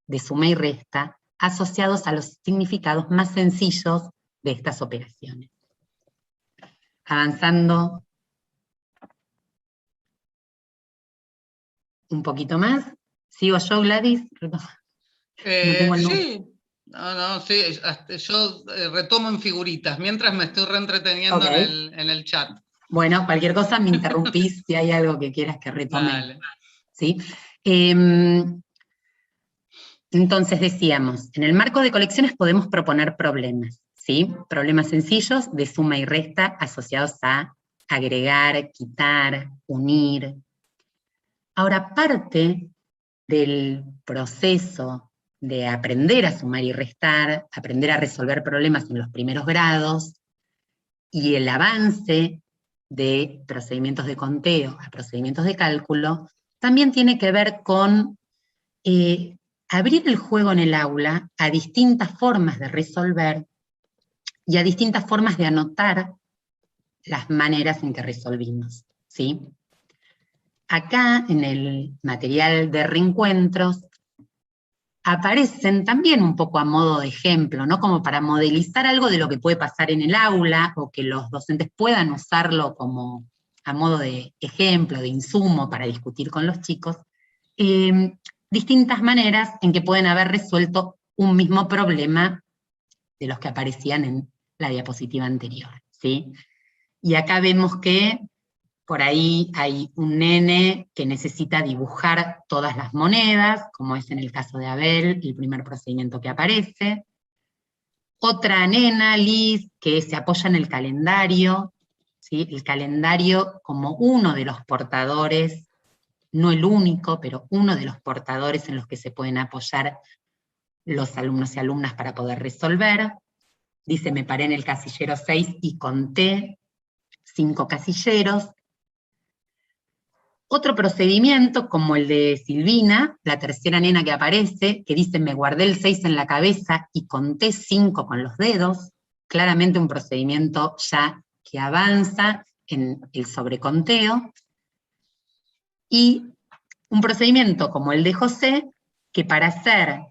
de suma y resta asociados a los significados más sencillos de estas operaciones. Avanzando un poquito más. ¿Sigo yo, Gladys? No tengo el número. Sí, sí, yo retomo en figuritas, mientras me estoy reentreteniendo en el chat. Bueno, cualquier cosa me interrumpís si hay algo que quieras que retome. Vale. ¿Sí? Entonces decíamos, en el marco de colecciones podemos proponer problemas, ¿sí? Problemas sencillos de suma y resta asociados a agregar, quitar, unir. Ahora, parte del proceso de aprender a sumar y restar, aprender a resolver problemas en los primeros grados, y el avance de procedimientos de conteo a procedimientos de cálculo, también tiene que ver con abrir el juego en el aula a distintas formas de resolver y a distintas formas de anotar las maneras en que resolvimos, ¿sí? Acá, en el material de reencuentros, aparecen también un poco a modo de ejemplo, ¿no? Como para modelizar algo de lo que puede pasar en el aula, o que los docentes puedan usarlo como a modo de ejemplo, de insumo para discutir con los chicos, distintas maneras en que pueden haber resuelto un mismo problema de los que aparecían en la diapositiva anterior, ¿sí? Y acá vemos que por ahí hay un nene que necesita dibujar todas las monedas, como es en el caso de Abel, el primer procedimiento que aparece. Otra nena, Liz, que se apoya en el calendario, ¿sí? El calendario como uno de los portadores, no el único, pero uno de los portadores en los que se pueden apoyar los alumnos y alumnas para poder resolver. Dice, me paré en el casillero 6 y conté 5 casilleros. Otro procedimiento, como el de Silvina, la tercera nena que aparece, que dice, me guardé el 6 en la cabeza y conté 5 con los dedos, claramente un procedimiento ya que avanza en el sobreconteo. Y un procedimiento como el de José, que para hacer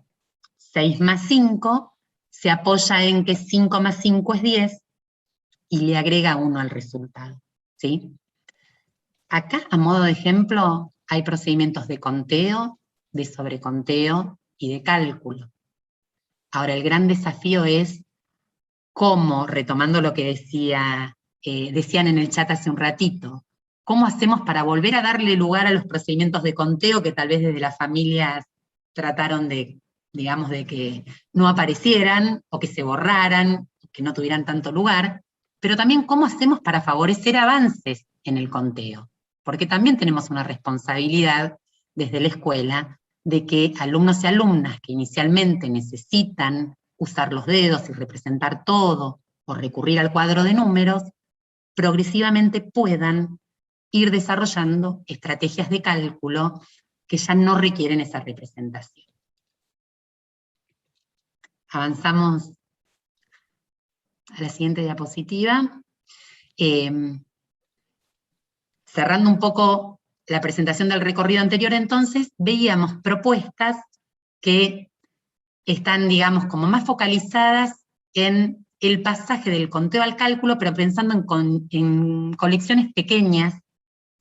6 más 5, se apoya en que 5 más 5 es 10, y le agrega 1 al resultado, ¿sí? Acá, a modo de ejemplo, hay procedimientos de conteo, de sobreconteo y de cálculo. Ahora, el gran desafío es cómo, retomando lo que decían en el chat hace un ratito, cómo hacemos para volver a darle lugar a los procedimientos de conteo que tal vez desde las familias trataron de, digamos, de que no aparecieran, o que se borraran, que no tuvieran tanto lugar, pero también cómo hacemos para favorecer avances en el conteo. Porque también tenemos una responsabilidad desde la escuela de que alumnos y alumnas que inicialmente necesitan usar los dedos y representar todo, o recurrir al cuadro de números, progresivamente puedan ir desarrollando estrategias de cálculo que ya no requieren esa representación. Avanzamos a la siguiente diapositiva. Cerrando un poco la presentación del recorrido anterior, entonces, veíamos propuestas que están, digamos, como más focalizadas en el pasaje del conteo al cálculo, pero pensando en colecciones pequeñas,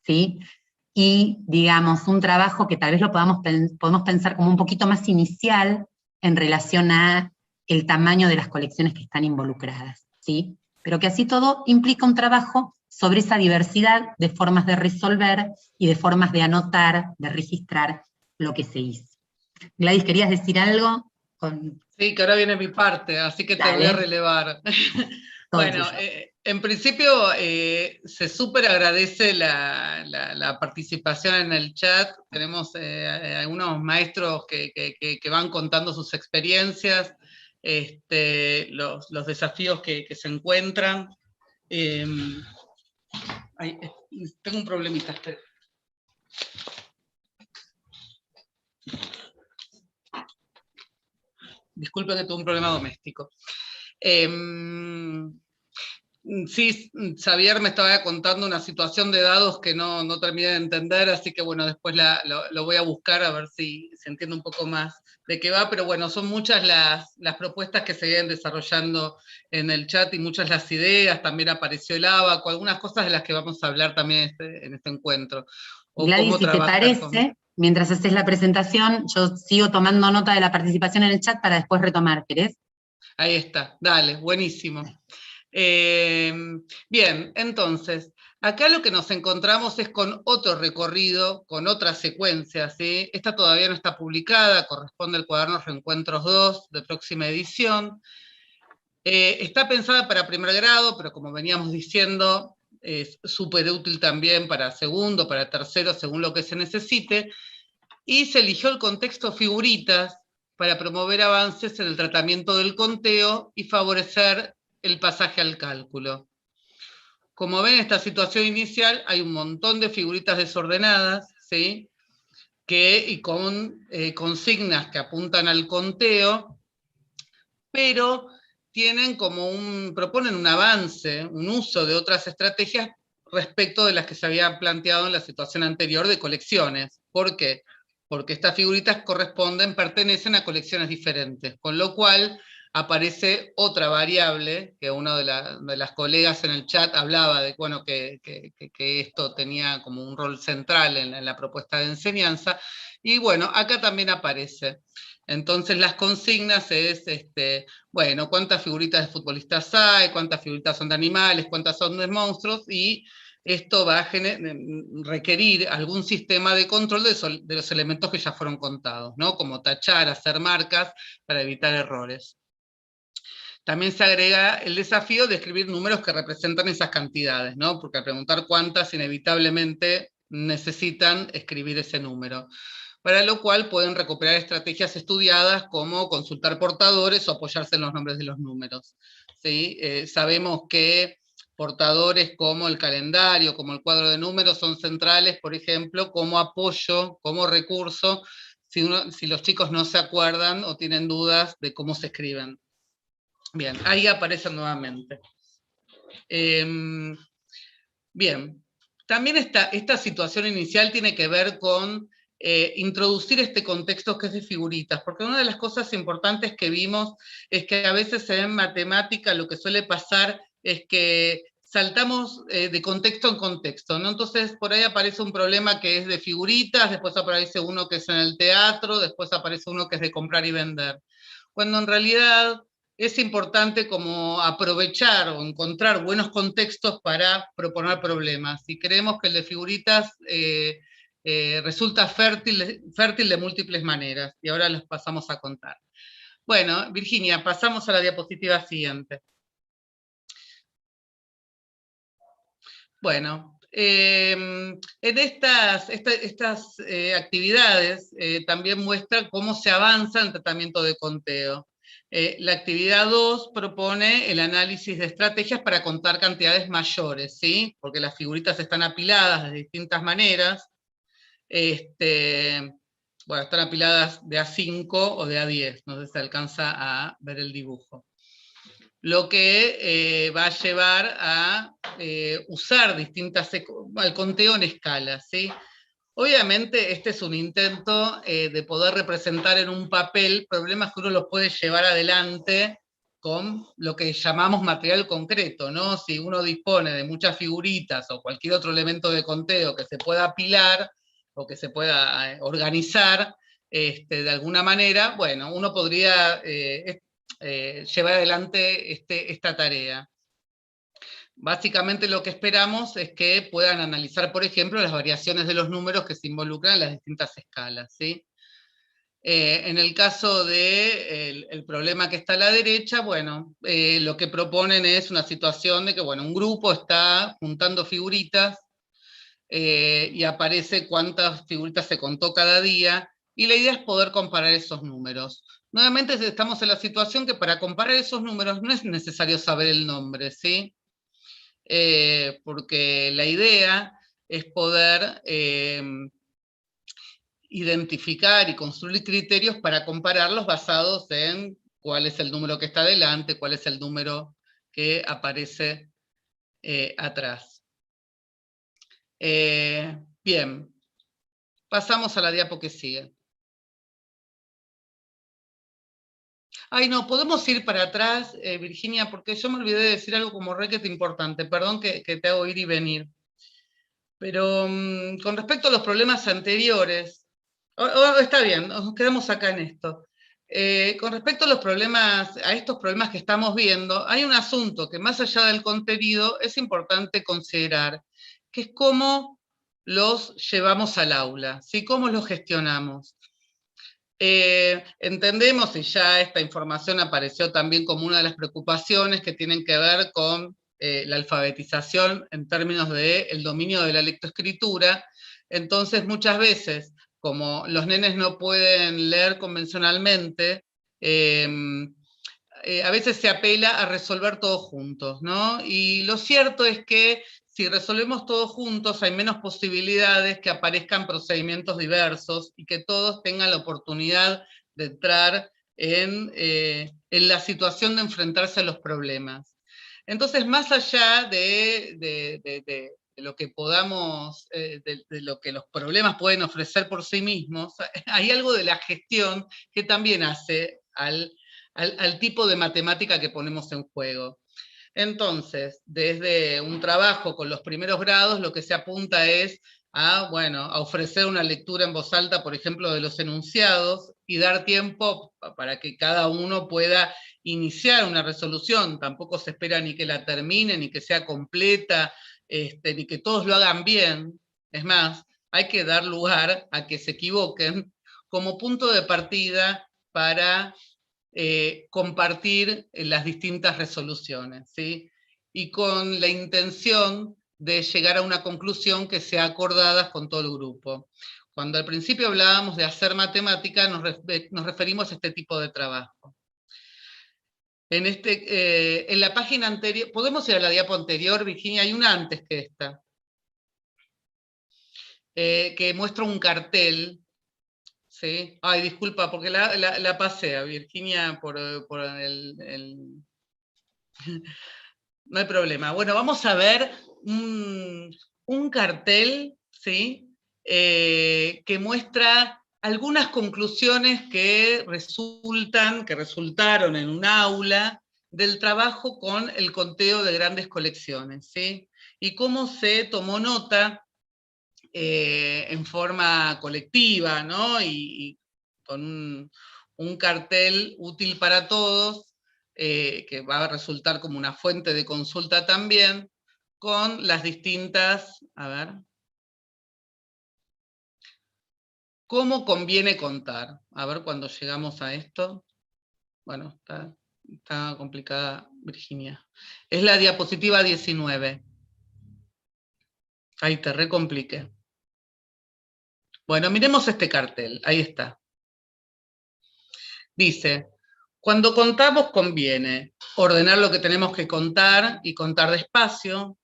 ¿sí? Y, digamos, un trabajo que tal vez lo podemos pensar como un poquito más inicial en relación a el tamaño de las colecciones que están involucradas, ¿sí? Pero que así todo implica un trabajo sobre esa diversidad de formas de resolver y de formas de anotar, de registrar lo que se hizo. Gladys, ¿querías decir algo? Sí, que ahora viene mi parte, así que te voy a relevar. Bueno, en principio se súper agradece la participación en el chat. Tenemos algunos maestros que van contando sus experiencias, los desafíos que se encuentran. Ay, tengo un problemita. Disculpe que tuve un problema doméstico. Sí, Xavier me estaba contando una situación de dados que no terminé de entender, así que bueno, después lo voy a buscar a ver si se entiende un poco más de qué va, pero bueno, son muchas las propuestas que se vienen desarrollando en el chat y muchas las ideas, también apareció el abaco, algunas cosas de las que vamos a hablar también en este encuentro. O Gladys, si te parece, mientras haces la presentación, yo sigo tomando nota de la participación en el chat para después retomar, ¿querés? Ahí está, dale, buenísimo. Bien, entonces, acá lo que nos encontramos es con otro recorrido, con otra secuencia, ¿sí? Esta todavía no está publicada, corresponde al cuaderno Reencuentros 2 de próxima edición. Está pensada para primer grado, pero como veníamos diciendo, es súper útil también para segundo, para tercero, según lo que se necesite, y se eligió el contexto figuritas para promover avances en el tratamiento del conteo y favorecer el pasaje al cálculo. Como ven, en esta situación inicial hay un montón de figuritas desordenadas, ¿sí? Y con consignas que apuntan al conteo, pero proponen un avance, un uso de otras estrategias respecto de las que se habían planteado en la situación anterior de colecciones. ¿Por qué? Porque estas figuritas pertenecen a colecciones diferentes, con lo cual aparece otra variable, que una de las colegas en el chat hablaba de bueno, que esto tenía como un rol central en la propuesta de enseñanza, y bueno, acá también aparece. Entonces las consignas es, bueno, cuántas figuritas de futbolistas hay, cuántas figuritas son de animales, cuántas son de monstruos, y esto va a requerir algún sistema de control de los elementos que ya fueron contados, ¿no? Como tachar, hacer marcas para evitar errores. También se agrega el desafío de escribir números que representan esas cantidades, ¿no? Porque al preguntar cuántas, inevitablemente necesitan escribir ese número, para lo cual pueden recuperar estrategias estudiadas como consultar portadores o apoyarse en los nombres de los números. ¿Sí? Sabemos que portadores como el calendario, como el cuadro de números son centrales, por ejemplo, como apoyo, como recurso, si los chicos no se acuerdan o tienen dudas de cómo se escriben. Bien, ahí aparecen nuevamente. Bien, también esta situación inicial tiene que ver con introducir este contexto que es de figuritas, porque una de las cosas importantes que vimos es que a veces en matemática lo que suele pasar es que saltamos de contexto en contexto, ¿no? Entonces por ahí aparece un problema que es de figuritas, después aparece uno que es en el teatro, después aparece uno que es de comprar y vender, cuando en realidad es importante como aprovechar o encontrar buenos contextos para proponer problemas. Y creemos que el de figuritas resulta fértil de múltiples maneras. Y ahora los pasamos a contar. Bueno, Virginia, pasamos a la diapositiva siguiente. Bueno, en estas actividades también muestra cómo se avanza en el tratamiento de conteo. La actividad 2 propone el análisis de estrategias para contar cantidades mayores, ¿sí? Porque las figuritas están apiladas de distintas maneras. Bueno, están apiladas de A5 o de A10, no sé si se alcanza a ver el dibujo. Lo que va a llevar a usar el conteo en escala, ¿sí? Obviamente este es un intento de poder representar en un papel problemas que uno los puede llevar adelante con lo que llamamos material concreto, ¿no? Si uno dispone de muchas figuritas o cualquier otro elemento de conteo que se pueda apilar o que se pueda organizar de alguna manera, bueno, uno podría llevar adelante esta tarea. Básicamente lo que esperamos es que puedan analizar, por ejemplo, las variaciones de los números que se involucran en las distintas escalas, ¿sí? En el caso del problema que está a la derecha, bueno, lo que proponen es una situación de que, bueno, un grupo está juntando figuritas y aparece cuántas figuritas se contó cada día, y la idea es poder comparar esos números. Nuevamente estamos en la situación que para comparar esos números no es necesario saber el nombre, ¿sí? Porque la idea es poder identificar y construir criterios para compararlos basados en cuál es el número que está delante, cuál es el número que aparece atrás. Bien, pasamos a la diapo que sigue. Ay, no, podemos ir para atrás, Virginia, porque yo me olvidé de decir algo como requete importante. Perdón que te hago ir y venir. Pero con respecto a los problemas anteriores, está bien, nos quedamos acá en esto. Con respecto a a estos problemas que estamos viendo, hay un asunto que más allá del contenido es importante considerar, que es cómo los llevamos al aula, ¿sí? Cómo los gestionamos. Entendemos, y ya esta información apareció también como una de las preocupaciones que tienen que ver con la alfabetización en términos del dominio de la lectoescritura. Entonces, muchas veces, como los nenes no pueden leer convencionalmente, a veces se apela a resolver todos juntos, ¿no? Y lo cierto es que si resolvemos todos juntos, hay menos posibilidades que aparezcan procedimientos diversos y que todos tengan la oportunidad de entrar en la situación de enfrentarse a los problemas. Entonces, más allá de lo que podamos, de lo que los problemas pueden ofrecer por sí mismos, hay algo de la gestión que también hace al tipo de matemática que ponemos en juego. Entonces, desde un trabajo con los primeros grados, lo que se apunta es a, bueno, a ofrecer una lectura en voz alta, por ejemplo, de los enunciados y dar tiempo para que cada uno pueda iniciar una resolución. Tampoco se espera ni que la termine, ni que sea completa, ni que todos lo hagan bien. Es más, hay que dar lugar a que se equivoquen como punto de partida para compartir las distintas resoluciones, ¿sí? Y con la intención de llegar a una conclusión que sea acordada con todo el grupo. Cuando al principio hablábamos de hacer matemática, nos referimos a este tipo de trabajo. En la página anterior, ¿podemos ir a la diapo anterior, Virginia? Hay una antes que esta, que muestra un cartel. Sí. Ay, disculpa, porque la pasé a Virginia por No hay problema. Bueno, vamos a ver un cartel, ¿sí? Que muestra algunas conclusiones que resultaron en un aula del trabajo con el conteo de grandes colecciones, ¿sí? Y cómo se tomó nota en forma colectiva, ¿no? Y con un cartel útil para todos, que va a resultar como una fuente de consulta también, con las distintas, a ver, ¿cómo conviene contar? A ver cuando llegamos a esto. Bueno, está complicada, Virginia. Es la diapositiva 19. Ahí te recompliqué. Bueno, miremos este cartel, ahí está. Dice, cuando contamos conviene ordenar lo que tenemos que contar y contar despacio,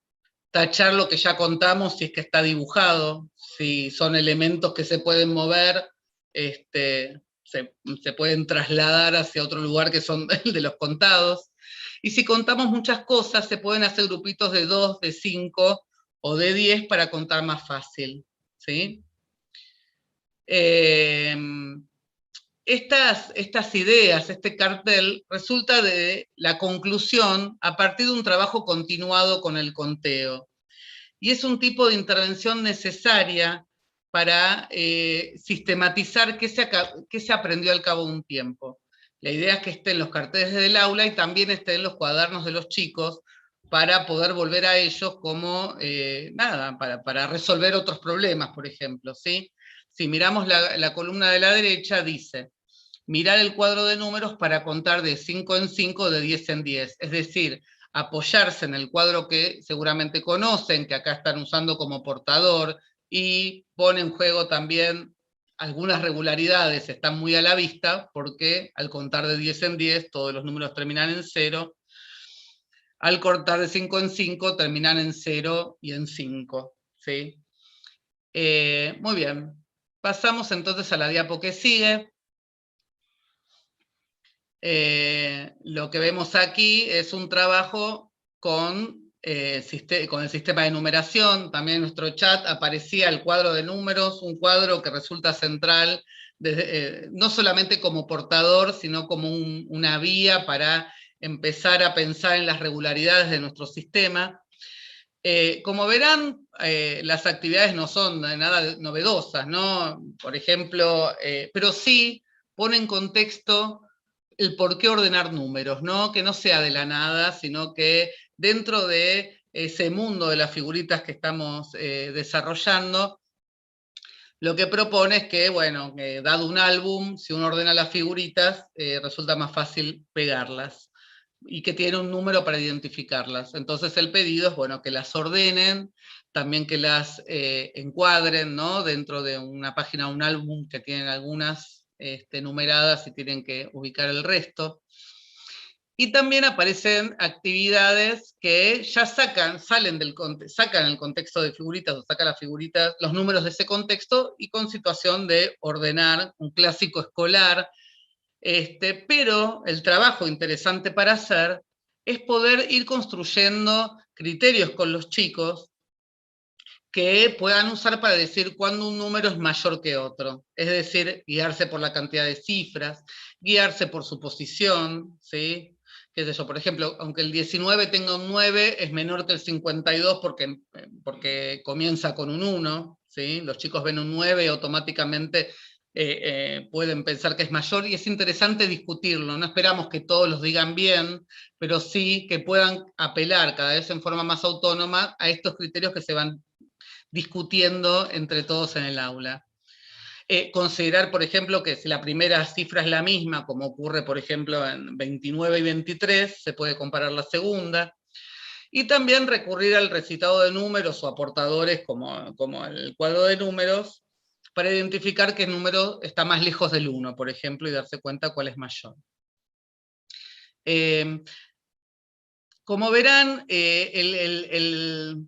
tachar lo que ya contamos si es que está dibujado, si son elementos que se pueden mover, se pueden trasladar hacia otro lugar que son el de los contados. Y si contamos muchas cosas, se pueden hacer grupitos de 2, de 5 o de 10 para contar más fácil, ¿sí? Estas ideas, este cartel, resulta de la conclusión a partir de un trabajo continuado con el conteo. Y es un tipo de intervención necesaria para sistematizar qué se aprendió al cabo de un tiempo. La idea es que esté en los carteles del aula y también esté en los cuadernos de los chicos para poder volver a ellos como, para resolver otros problemas, por ejemplo, ¿sí? Si miramos la columna de la derecha, dice, mirar el cuadro de números para contar de 5 en 5, de 10 en 10. Es decir, apoyarse en el cuadro que seguramente conocen, que acá están usando como portador, y pone en juego también algunas regularidades, están muy a la vista, porque al contar de 10 en 10, todos los números terminan en 0. Al cortar de 5 en 5, terminan en 0 y en 5. ¿Sí? Muy bien. Pasamos entonces a la diapo que sigue. Lo que vemos aquí es un trabajo con el sistema de numeración. También en nuestro chat aparecía el cuadro de números, un cuadro que resulta central, no solamente como portador, sino como una vía para empezar a pensar en las regularidades de nuestro sistema. Como verán, las actividades no son nada novedosas, ¿no? Por ejemplo, pero sí pone en contexto el por qué ordenar números, ¿no? Que no sea de la nada, sino que dentro de ese mundo de las figuritas que estamos desarrollando, lo que propone es que, bueno, dado un álbum, si uno ordena las figuritas, resulta más fácil pegarlas, y que tiene un número para identificarlas. Entonces el pedido es, bueno, que las ordenen, también que las encuadren, ¿no? Dentro de una página, un álbum que tienen algunas numeradas y tienen que ubicar el resto. Y también aparecen actividades que ya sacan el contexto de figuritas, o sacan las figuritas, los números de ese contexto, y con situación de ordenar un clásico escolar. Pero el trabajo interesante para hacer es poder ir construyendo criterios con los chicos que puedan usar para decir cuándo un número es mayor que otro. Es decir, guiarse por la cantidad de cifras, guiarse por su posición, ¿sí? Qué sé yo, por ejemplo, aunque el 19 tenga un 9, es menor que el 52 porque comienza con un 1, ¿sí? Los chicos ven un 9 y automáticamente pueden pensar que es mayor, y es interesante discutirlo. No esperamos que todos los digan bien, pero sí que puedan apelar cada vez en forma más autónoma a estos criterios que se van discutiendo entre todos en el aula. Considerar, por ejemplo, que si la primera cifra es la misma, como ocurre, por ejemplo, en 29 y 23, se puede comparar la segunda. Y también recurrir al recitado de números o aportadores como el cuadro de números, para identificar qué número está más lejos del 1, por ejemplo, y darse cuenta cuál es mayor. Como verán, el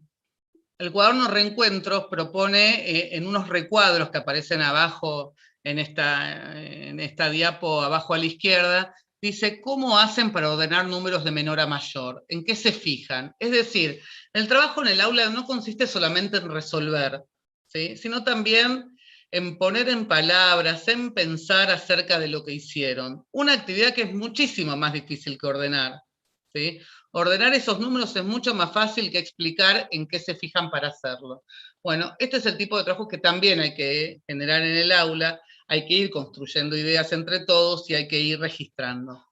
cuaderno Reencuentros propone en unos recuadros que aparecen abajo en esta diapo, abajo a la izquierda, dice cómo hacen para ordenar números de menor a mayor, en qué se fijan. Es decir, el trabajo en el aula no consiste solamente en resolver, ¿sí? Sino también en poner en palabras, en pensar acerca de lo que hicieron. Una actividad que es muchísimo más difícil que ordenar, ¿sí? Ordenar esos números es mucho más fácil que explicar en qué se fijan para hacerlo. Bueno, este es el tipo de trabajo que también hay que generar en el aula, hay que ir construyendo ideas entre todos y hay que ir registrando.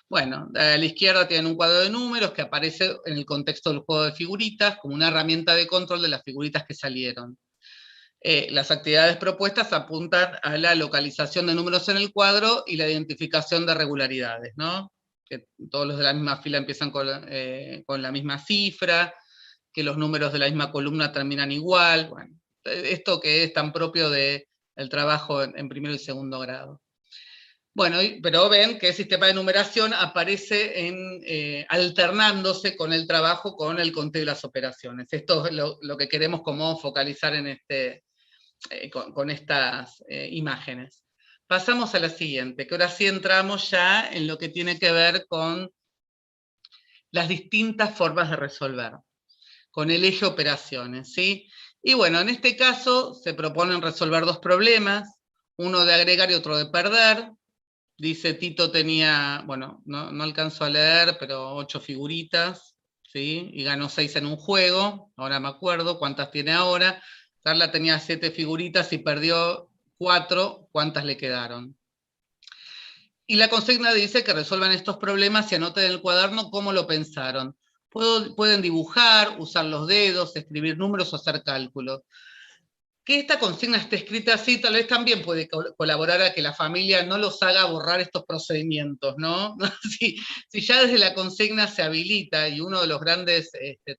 Bueno, a la izquierda tienen un cuadro de números que aparece en el contexto del juego de figuritas como una herramienta de control de las figuritas que salieron. Las actividades propuestas apuntan a la localización de números en el cuadro y la identificación de regularidades, ¿no? Que todos los de la misma fila empiezan con la misma cifra, que los números de la misma columna terminan igual. Bueno, esto que es tan propio del trabajo en primero y segundo grado. Bueno, pero ven que el sistema de numeración aparece alternándose con el trabajo, con el conteo y las operaciones. Esto es lo que queremos como focalizar en con estas imágenes. Pasamos a la siguiente, que ahora sí entramos ya en lo que tiene que ver con las distintas formas de resolver, con el eje operaciones, ¿sí? Y bueno, en este caso se proponen resolver dos problemas, uno de agregar y otro de perder. Dice Tito tenía, bueno, no alcanzo a leer, pero 8 figuritas, ¿sí? Y ganó 6 en un juego, ahora me acuerdo cuántas tiene ahora. Carla tenía 7 figuritas y perdió 4, ¿cuántas le quedaron? Y la consigna dice que resuelvan estos problemas y anoten en el cuaderno cómo lo pensaron. Pueden dibujar, usar los dedos, escribir números o hacer cálculos. Que esta consigna esté escrita así, tal vez también puede colaborar a que la familia no los haga borrar estos procedimientos, ¿no? Si ya desde la consigna se habilita, y uno de los grandes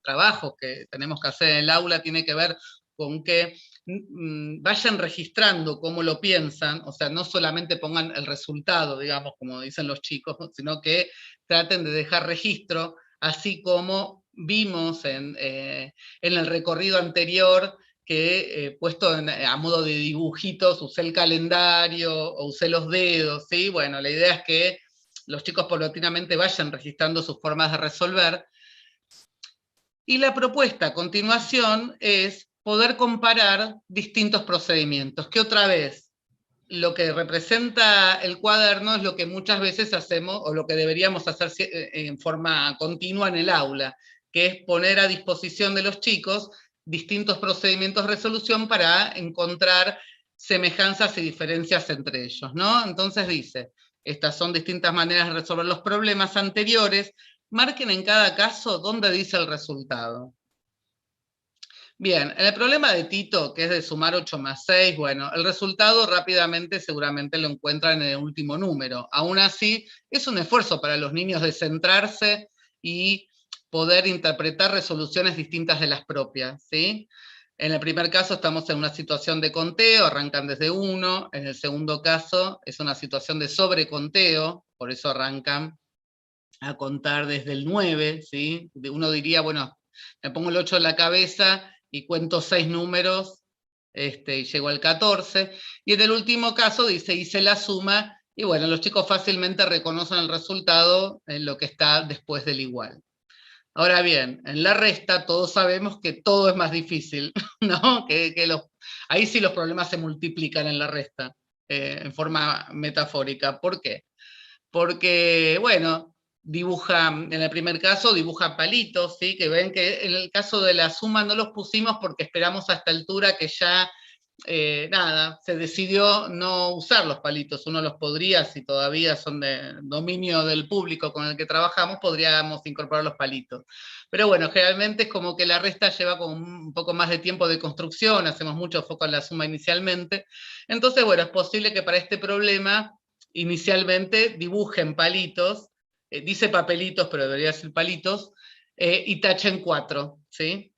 trabajos que tenemos que hacer en el aula tiene que ver con que vayan registrando cómo lo piensan, o sea, no solamente pongan el resultado, digamos, como dicen los chicos, sino que traten de dejar registro, así como vimos en el recorrido anterior, que puesto a modo de dibujitos, usé el calendario o usé los dedos, ¿sí? Bueno, la idea es que los chicos paulatinamente vayan registrando sus formas de resolver. Y la propuesta a continuación es poder comparar distintos procedimientos, que otra vez, lo que representa el cuaderno es lo que muchas veces hacemos, o lo que deberíamos hacer en forma continua en el aula, que es poner a disposición de los chicos distintos procedimientos de resolución para encontrar semejanzas y diferencias entre ellos, ¿no? Entonces dice, estas son distintas maneras de resolver los problemas anteriores, marquen en cada caso dónde dice el resultado. Bien, en el problema de Tito, que es de sumar 8 más 6, bueno, el resultado rápidamente seguramente lo encuentran en el último número. Aún así, es un esfuerzo para los niños de centrarse y poder interpretar resoluciones distintas de las propias, ¿sí? En el primer caso estamos en una situación de conteo, arrancan desde 1, en el segundo caso es una situación de sobreconteo, por eso arrancan a contar desde el 9, ¿sí? Uno diría, bueno, me pongo el 8 en la cabeza y cuento 6 números, y llego al 14, y en el último caso dice, hice la suma, y bueno, los chicos fácilmente reconocen el resultado en lo que está después del igual. Ahora bien, en la resta todos sabemos que todo es más difícil, ¿no? Ahí sí los problemas se multiplican en la resta, en forma metafórica. ¿Por qué? Porque, bueno, dibuja, en el primer caso dibuja palitos, ¿sí? Que ven que en el caso de la suma no los pusimos porque esperamos a esta altura que ya, nada, se decidió no usar los palitos. Uno los podría, si todavía son de dominio del público con el que trabajamos, podríamos incorporar los palitos. Pero bueno, generalmente es como que la resta lleva con un poco más de tiempo de construcción, hacemos mucho foco en la suma inicialmente. Entonces, bueno, es posible que para este problema inicialmente dibujen palitos, dice papelitos, pero debería ser palitos, y tachen 4, ¿sí?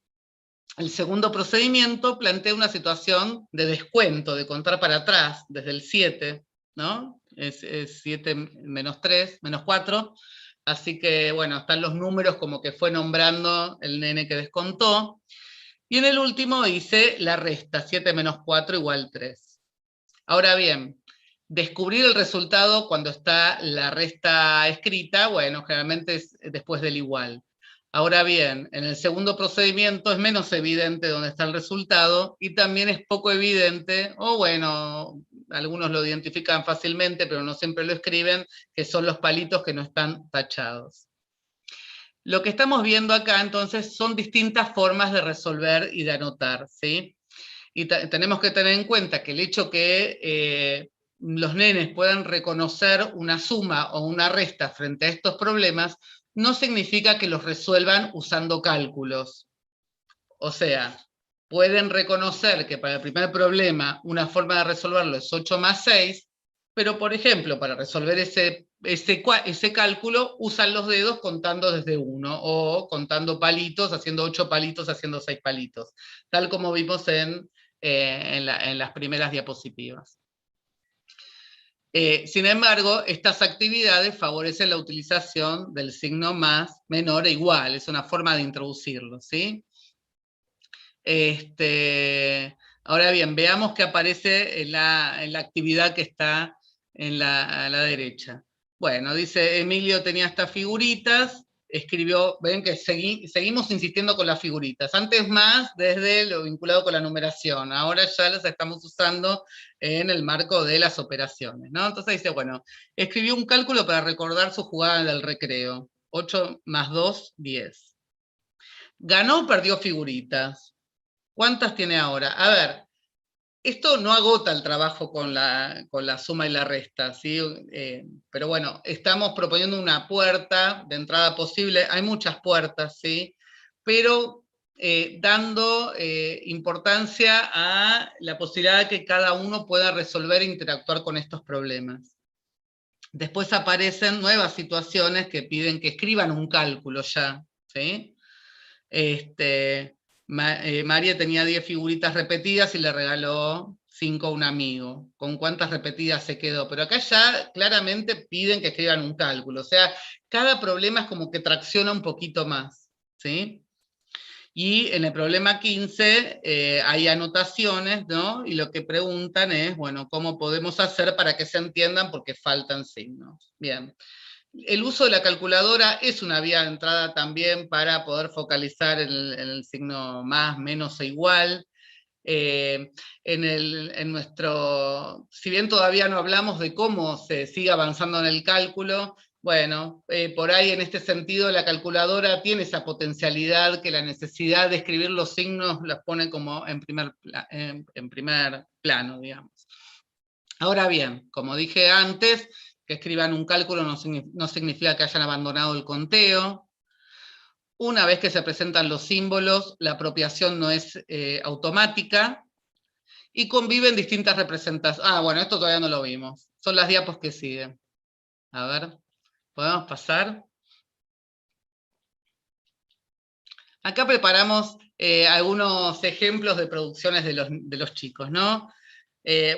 El segundo procedimiento plantea una situación de descuento, de contar para atrás, desde el 7, ¿no? Es 7 menos 3, menos 4, así que, bueno, están los números como que fue nombrando el nene que descontó, y en el último dice la resta, 7 menos 4 igual 3. Ahora bien, descubrir el resultado cuando está la resta escrita, bueno, generalmente es después del igual. Ahora bien, en el segundo procedimiento es menos evidente dónde está el resultado y también es poco evidente, o bueno, algunos lo identifican fácilmente, pero no siempre lo escriben, que son los palitos que no están tachados. Lo que estamos viendo acá entonces son distintas formas de resolver y de anotar, ¿sí? Y tenemos que tener en cuenta que el hecho que los nenes puedan reconocer una suma o una resta frente a estos problemas no significa que los resuelvan usando cálculos. O sea, pueden reconocer que para el primer problema una forma de resolverlo es 8 más 6, pero por ejemplo, para resolver ese cálculo usan los dedos contando desde 1 o contando palitos, haciendo 8 palitos, haciendo 6 palitos, tal como vimos en las primeras diapositivas. Sin embargo, estas actividades favorecen la utilización del signo más, menor e igual, es una forma de introducirlo, ¿sí? Ahora bien, veamos qué aparece en la actividad que está a la derecha. Bueno, dice, Emilio tenía estas figuritas, escribió, ven que seguimos insistiendo con las figuritas, antes más desde lo vinculado con la numeración, ahora ya las estamos usando en el marco de las operaciones, ¿no? Entonces dice, bueno, escribió un cálculo para recordar su jugada del recreo, 8 más 2, 10. ¿Ganó o perdió figuritas? ¿Cuántas tiene ahora? A ver, esto no agota el trabajo con la suma y la resta, ¿sí? Pero bueno, estamos proponiendo una puerta de entrada posible, hay muchas puertas, ¿sí? Pero dando importancia a la posibilidad de que cada uno pueda resolver e interactuar con estos problemas. Después aparecen nuevas situaciones que piden que escriban un cálculo ya, ¿sí? María tenía 10 figuritas repetidas y le regaló 5 a un amigo. ¿Con cuántas repetidas se quedó? Pero acá ya claramente piden que escriban un cálculo. O sea, cada problema es como que tracciona un poquito más, ¿sí? Y en el problema 15 hay anotaciones, ¿no? Y lo que preguntan es, bueno, ¿cómo podemos hacer para que se entiendan? Porque faltan signos. Bien. El uso de la calculadora es una vía de entrada también para poder focalizar el signo más, menos e igual. Si bien todavía no hablamos de cómo se sigue avanzando en el cálculo, bueno, por ahí en este sentido la calculadora tiene esa potencialidad que la necesidad de escribir los signos las pone como en primer plano, digamos. Ahora bien, como dije antes, que escriban un cálculo no significa que hayan abandonado el conteo. Una vez que se presentan los símbolos, la apropiación no es automática, y conviven distintas representaciones. Ah, bueno, esto todavía no lo vimos. Son las diapos que siguen. A ver, ¿podemos pasar? Acá preparamos algunos ejemplos de producciones de los chicos, ¿no?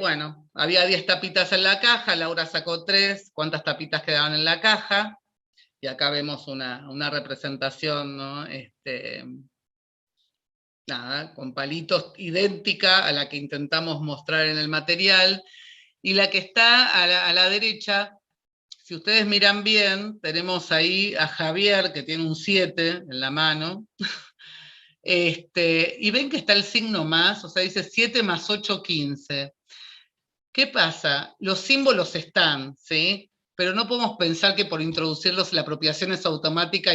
Bueno, había 10 tapitas en la caja, Laura sacó 3, ¿cuántas tapitas quedaban en la caja? Y acá vemos una representación, ¿no? Nada, con palitos idéntica a la que intentamos mostrar en el material, y la que está a la derecha, si ustedes miran bien, tenemos ahí a Javier, que tiene un 7 en la mano, y ven que está el signo más, o sea, dice 7 más 8, 15. ¿Qué pasa? Los símbolos están, ¿sí? Pero no podemos pensar que por introducirlos la apropiación es automática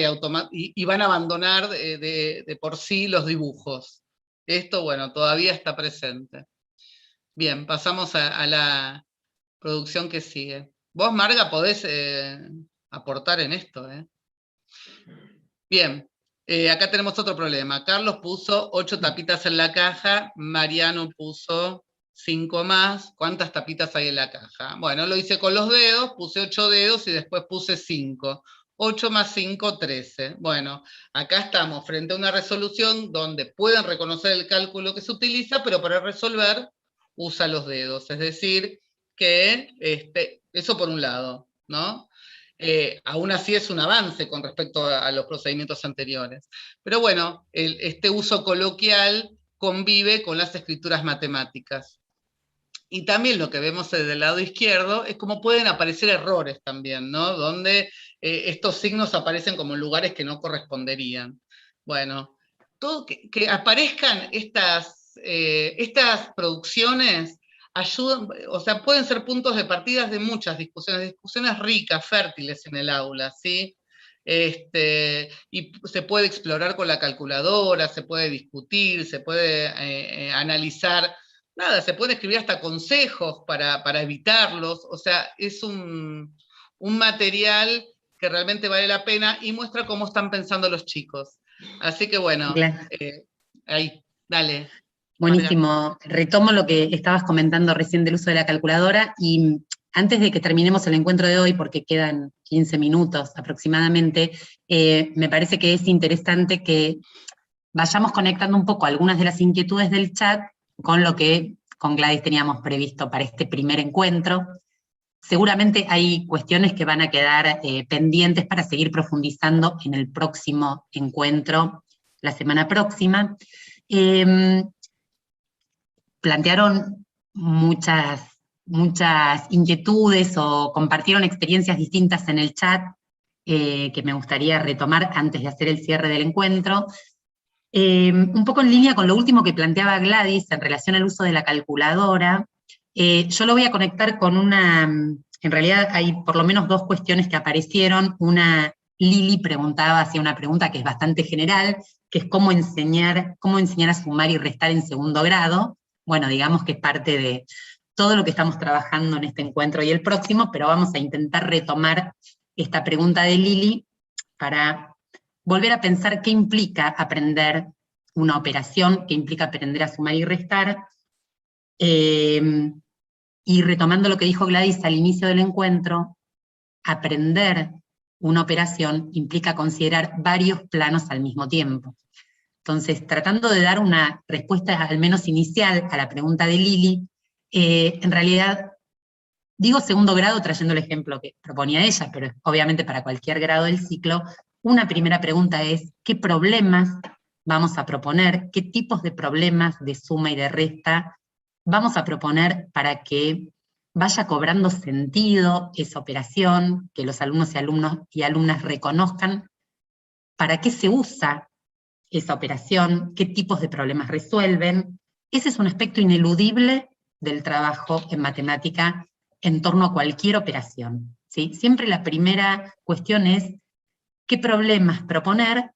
y van a abandonar de por sí los dibujos. Esto, bueno, todavía está presente. Bien, pasamos a la producción que sigue. Vos, Marga, podés aportar en esto. Bien, acá tenemos otro problema. Carlos puso 8 tapitas en la caja, Mariano puso 5 más. ¿Cuántas tapitas hay en la caja? Bueno, lo hice con los dedos, puse 8 dedos y después puse 5. 8 más 5, 13. Bueno, acá estamos frente a una resolución donde pueden reconocer el cálculo que se utiliza, pero para resolver usa los dedos. Es decir, que eso por un lado, ¿no? Aún así es un avance con respecto a los procedimientos anteriores. Pero bueno, este uso coloquial convive con las escrituras matemáticas. Y también lo que vemos desde el lado izquierdo es cómo pueden aparecer errores también, ¿no? Donde estos signos aparecen como en lugares que no corresponderían. Bueno, que aparezcan estas producciones ayudan, o sea, pueden ser puntos de partida de muchas discusiones ricas, fértiles en el aula, ¿sí? Y se puede explorar con la calculadora, se puede discutir, se puede analizar. Nada, se puede escribir hasta consejos para evitarlos, o sea, es un material que realmente vale la pena y muestra cómo están pensando los chicos. Así que bueno, ahí, dale. Buenísimo. Retomo lo que estabas comentando recién del uso de la calculadora, y antes de que terminemos el encuentro de hoy, porque quedan 15 minutos aproximadamente, me parece que es interesante que vayamos conectando un poco algunas de las inquietudes del chat con lo que con Gladys teníamos previsto para este primer encuentro. Seguramente hay cuestiones que van a quedar pendientes para seguir profundizando en el próximo encuentro, la semana próxima. Plantearon muchas inquietudes o compartieron experiencias distintas en el chat que me gustaría retomar antes de hacer el cierre del encuentro. Un poco en línea con lo último que planteaba Gladys en relación al uso de la calculadora, yo lo voy a conectar con en realidad hay por lo menos 2 cuestiones que aparecieron. Una, Lili hacía una pregunta que es bastante general, que es cómo enseñar a sumar y restar en segundo grado. Bueno, digamos que es parte de todo lo que estamos trabajando en este encuentro y el próximo, pero vamos a intentar retomar esta pregunta de Lili para volver a pensar qué implica aprender una operación, qué implica aprender a sumar y restar. Y retomando lo que dijo Gladys al inicio del encuentro, aprender una operación implica considerar varios planos al mismo tiempo. Entonces, tratando de dar una respuesta al menos inicial a la pregunta de Lili, en realidad, digo segundo grado trayendo el ejemplo que proponía ella, pero obviamente para cualquier grado del ciclo, una primera pregunta es, ¿qué problemas vamos a proponer? ¿Qué tipos de problemas de suma y de resta vamos a proponer para que vaya cobrando sentido esa operación, que los alumnos y alumnas reconozcan para qué se usa esa operación, qué tipos de problemas resuelven? Ese es un aspecto ineludible del trabajo en matemática en torno a cualquier operación, ¿sí? Siempre la primera cuestión es qué problemas proponer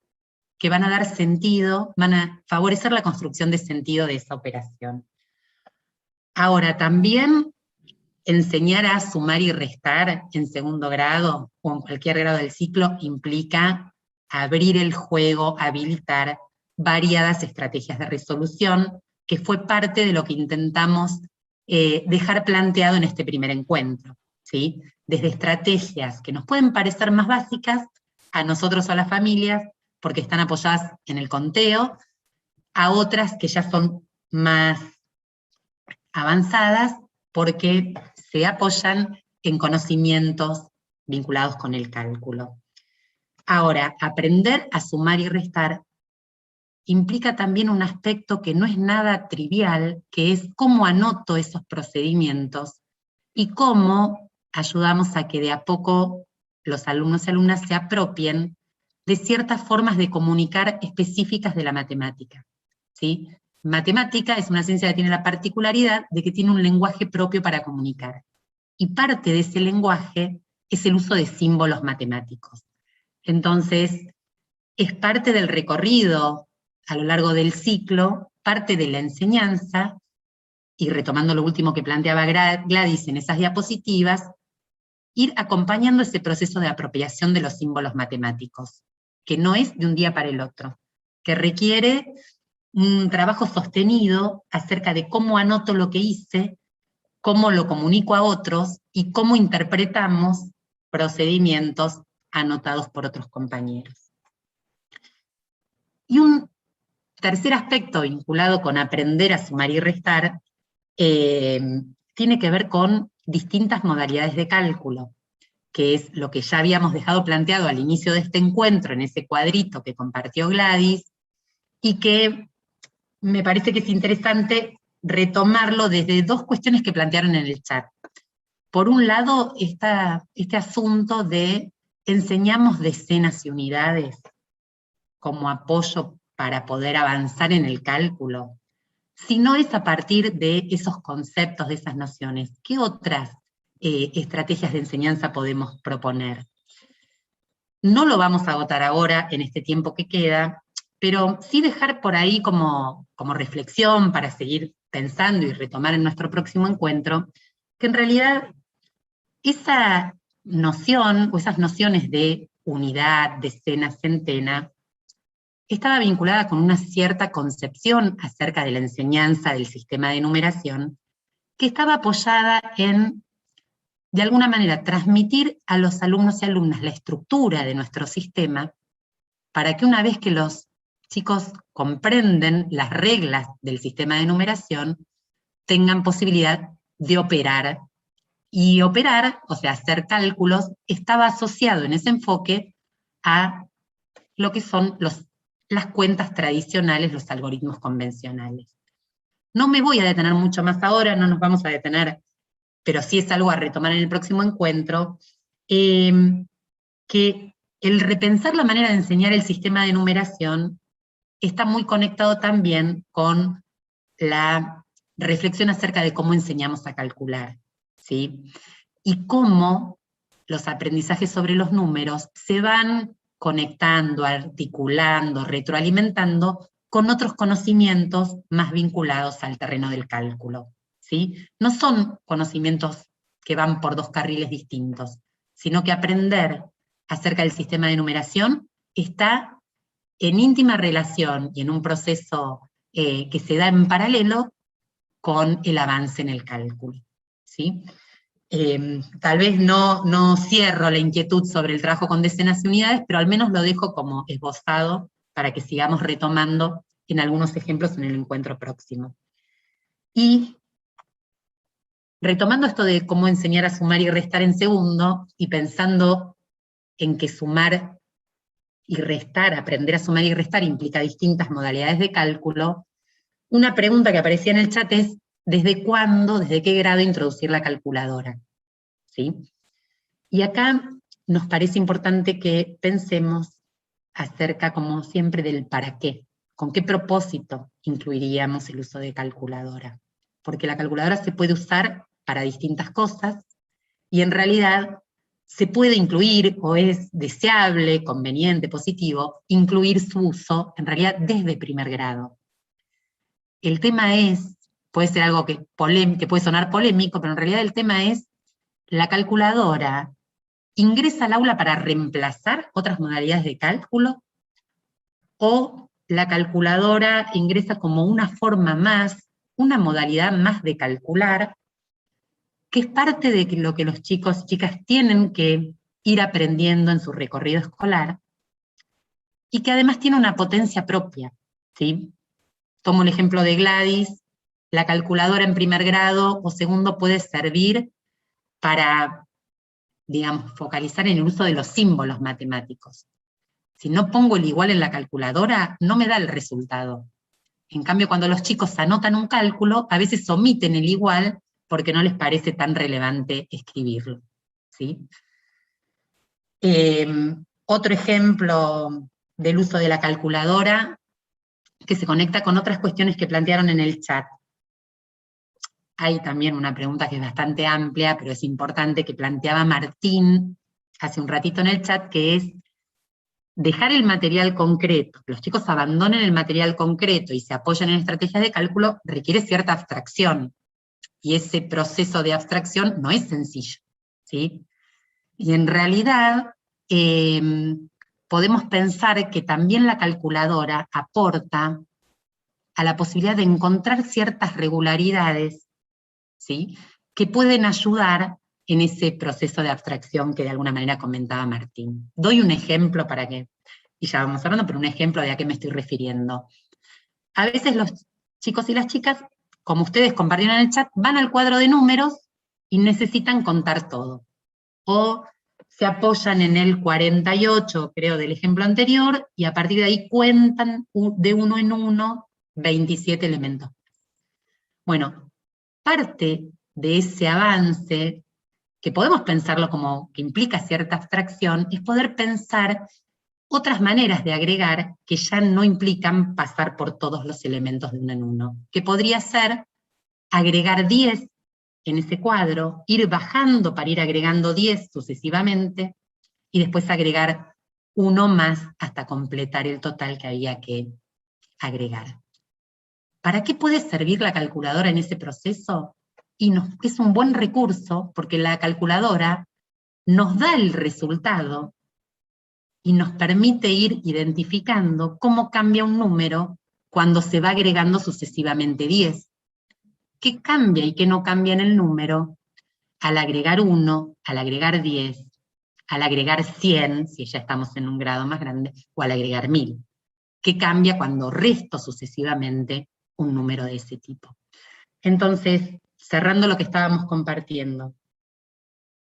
que van a dar sentido, van a favorecer la construcción de sentido de esa operación. Ahora, también enseñar a sumar y restar en segundo grado o en cualquier grado del ciclo implica abrir el juego, habilitar variadas estrategias de resolución, que fue parte de lo que intentamos dejar planteado en este primer encuentro, ¿sí? Desde estrategias que nos pueden parecer más básicas a nosotros o a las familias, porque están apoyadas en el conteo, a otras que ya son más avanzadas, porque se apoyan en conocimientos vinculados con el cálculo. Ahora, aprender a sumar y restar implica también un aspecto que no es nada trivial, que es cómo anoto esos procedimientos y cómo ayudamos a que de a poco los alumnos y alumnas se apropien de ciertas formas de comunicar específicas de la matemática, ¿sí? Matemática es una ciencia que tiene la particularidad de que tiene un lenguaje propio para comunicar, y parte de ese lenguaje es el uso de símbolos matemáticos. Entonces, es parte del recorrido a lo largo del ciclo, parte de la enseñanza, y retomando lo último que planteaba Gladys en esas diapositivas, ir acompañando ese proceso de apropiación de los símbolos matemáticos, que no es de un día para el otro, que requiere un trabajo sostenido acerca de cómo anoto lo que hice, cómo lo comunico a otros y cómo interpretamos procedimientos anotados por otros compañeros. Y un tercer aspecto vinculado con aprender a sumar y restar tiene que ver con distintas modalidades de cálculo, que es lo que ya habíamos dejado planteado al inicio de este encuentro en ese cuadrito que compartió Gladys, y que me parece que es interesante retomarlo desde dos cuestiones que plantearon en el chat. Por un lado, este asunto de enseñamos decenas y unidades como apoyo para poder avanzar en el cálculo. Si no es a partir de esos conceptos, de esas nociones, ¿qué otras estrategias de enseñanza podemos proponer? No lo vamos a agotar ahora en este tiempo que queda, pero sí dejar por ahí como reflexión para seguir pensando y retomar en nuestro próximo encuentro, que en realidad esa noción o esas nociones de unidad, decena, centena, estaba vinculada con una cierta concepción acerca de la enseñanza del sistema de numeración, que estaba apoyada en, de alguna manera, transmitir a los alumnos y alumnas la estructura de nuestro sistema, para que una vez que los chicos comprenden las reglas del sistema de numeración, tengan posibilidad de operar. Y operar, o sea, hacer cálculos, estaba asociado en ese enfoque a lo que son las cuentas tradicionales, los algoritmos convencionales. No me voy a detener mucho más ahora, no nos vamos a detener, pero sí es algo a retomar en el próximo encuentro, que el repensar la manera de enseñar el sistema de numeración está muy conectado también con la reflexión acerca de cómo enseñamos a calcular, ¿sí? Y cómo los aprendizajes sobre los números se van conectando, articulando, retroalimentando con otros conocimientos más vinculados al terreno del cálculo, ¿sí? No son conocimientos que van por dos carriles distintos, sino que aprender acerca del sistema de numeración está en íntima relación y en un proceso que se da en paralelo con el avance en el cálculo, ¿sí? Tal vez no cierro la inquietud sobre el trabajo con decenas y unidades, pero al menos lo dejo como esbozado para que sigamos retomando en algunos ejemplos en el encuentro próximo. Y retomando esto de cómo enseñar a sumar y restar en segundo, y pensando en que sumar y restar, aprender a sumar y restar implica distintas modalidades de cálculo, una pregunta que aparecía en el chat es, ¿desde cuándo, desde qué grado introducir la calculadora? ¿Sí? Y acá nos parece importante que pensemos acerca, como siempre, del para qué. ¿Con qué propósito incluiríamos el uso de calculadora? Porque la calculadora se puede usar para distintas cosas, y en realidad se puede incluir, o es deseable, conveniente, positivo, incluir su uso, en realidad, desde primer grado. El tema es, puede ser algo que puede sonar polémico, pero en realidad el tema es, la calculadora ingresa al aula para reemplazar otras modalidades de cálculo, o la calculadora ingresa como una forma más, una modalidad más de calcular, que es parte de lo que los chicos y chicas tienen que ir aprendiendo en su recorrido escolar, y que además tiene una potencia propia, ¿sí? Tomo el ejemplo de Gladys, la calculadora en primer grado o segundo puede servir para, digamos, focalizar en el uso de los símbolos matemáticos. Si no pongo el igual en la calculadora, no me da el resultado. En cambio, cuando los chicos anotan un cálculo, a veces omiten el igual porque no les parece tan relevante escribirlo, ¿sí? Otro ejemplo del uso de la calculadora, que se conecta con otras cuestiones que plantearon en el chat. Hay también una pregunta que es bastante amplia, pero es importante, que planteaba Martín hace un ratito en el chat, que es dejar el material concreto, que los chicos abandonen el material concreto y se apoyen en estrategias de cálculo, requiere cierta abstracción, y ese proceso de abstracción no es sencillo, ¿sí? Y en realidad podemos pensar que también la calculadora aporta a la posibilidad de encontrar ciertas regularidades, ¿sí?, que pueden ayudar en ese proceso de abstracción que de alguna manera comentaba Martín. Doy un ejemplo para que, y ya vamos hablando, pero un ejemplo de a qué me estoy refiriendo. A veces los chicos y las chicas, como ustedes compartieron en el chat, van al cuadro de números y necesitan contar todo. O se apoyan en el 48, creo, del ejemplo anterior, y a partir de ahí cuentan de uno en uno 27 elementos. Bueno, parte de ese avance, que podemos pensarlo como que implica cierta abstracción, es poder pensar otras maneras de agregar que ya no implican pasar por todos los elementos de uno en uno, que podría ser agregar 10 en ese cuadro, ir bajando para ir agregando 10 sucesivamente, y después agregar uno más hasta completar el total que había que agregar. ¿Para qué puede servir la calculadora en ese proceso? Y es un buen recurso, porque la calculadora nos da el resultado y nos permite ir identificando cómo cambia un número cuando se va agregando sucesivamente 10. ¿Qué cambia y qué no cambia en el número al agregar 1, al agregar 10, al agregar 100, si ya estamos en un grado más grande, o al agregar 1000? ¿Qué cambia cuando resto sucesivamente un número de ese tipo? Entonces, cerrando lo que estábamos compartiendo,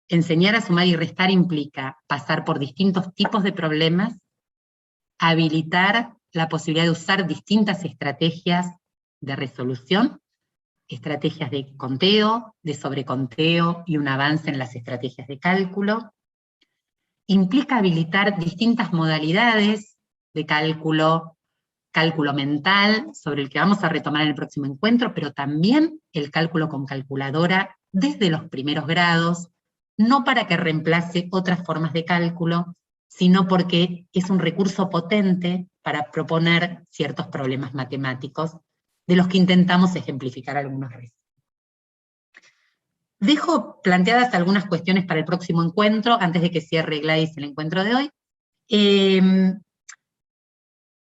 enseñar a sumar y restar implica pasar por distintos tipos de problemas, habilitar la posibilidad de usar distintas estrategias de resolución, estrategias de conteo, de sobreconteo y un avance en las estrategias de cálculo. Implica habilitar distintas modalidades de cálculo, cálculo mental, sobre el que vamos a retomar en el próximo encuentro, pero también el cálculo con calculadora desde los primeros grados, no para que reemplace otras formas de cálculo, sino porque es un recurso potente para proponer ciertos problemas matemáticos, de los que intentamos ejemplificar algunos recién. Dejo planteadas algunas cuestiones para el próximo encuentro, antes de que cierre Gladys el encuentro de hoy.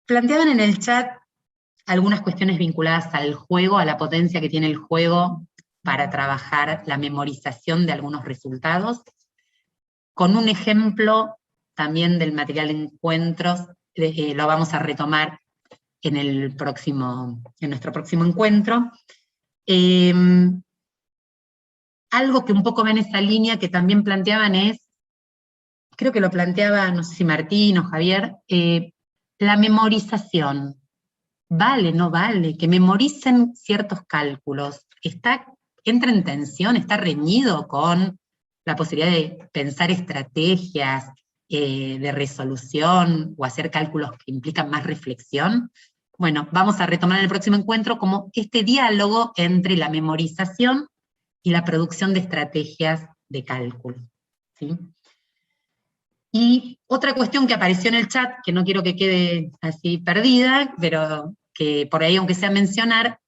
Planteaban en el chat algunas cuestiones vinculadas al juego, a la potencia que tiene el juego para trabajar la memorización de algunos resultados, con un ejemplo también del material de encuentros, lo vamos a retomar en nuestro próximo encuentro. Algo que un poco va en esa línea que también planteaban es, creo que lo planteaba, no sé si Martín o Javier, la memorización. ¿Vale, no vale? Que memoricen ciertos cálculos. ¿Entra en tensión, está reñido con la posibilidad de pensar estrategias de resolución o hacer cálculos que implican más reflexión? Bueno, vamos a retomar en el próximo encuentro como este diálogo entre la memorización y la producción de estrategias de cálculo, ¿sí? Y otra cuestión que apareció en el chat, que no quiero que quede así perdida, pero que por ahí aunque sea mencionar,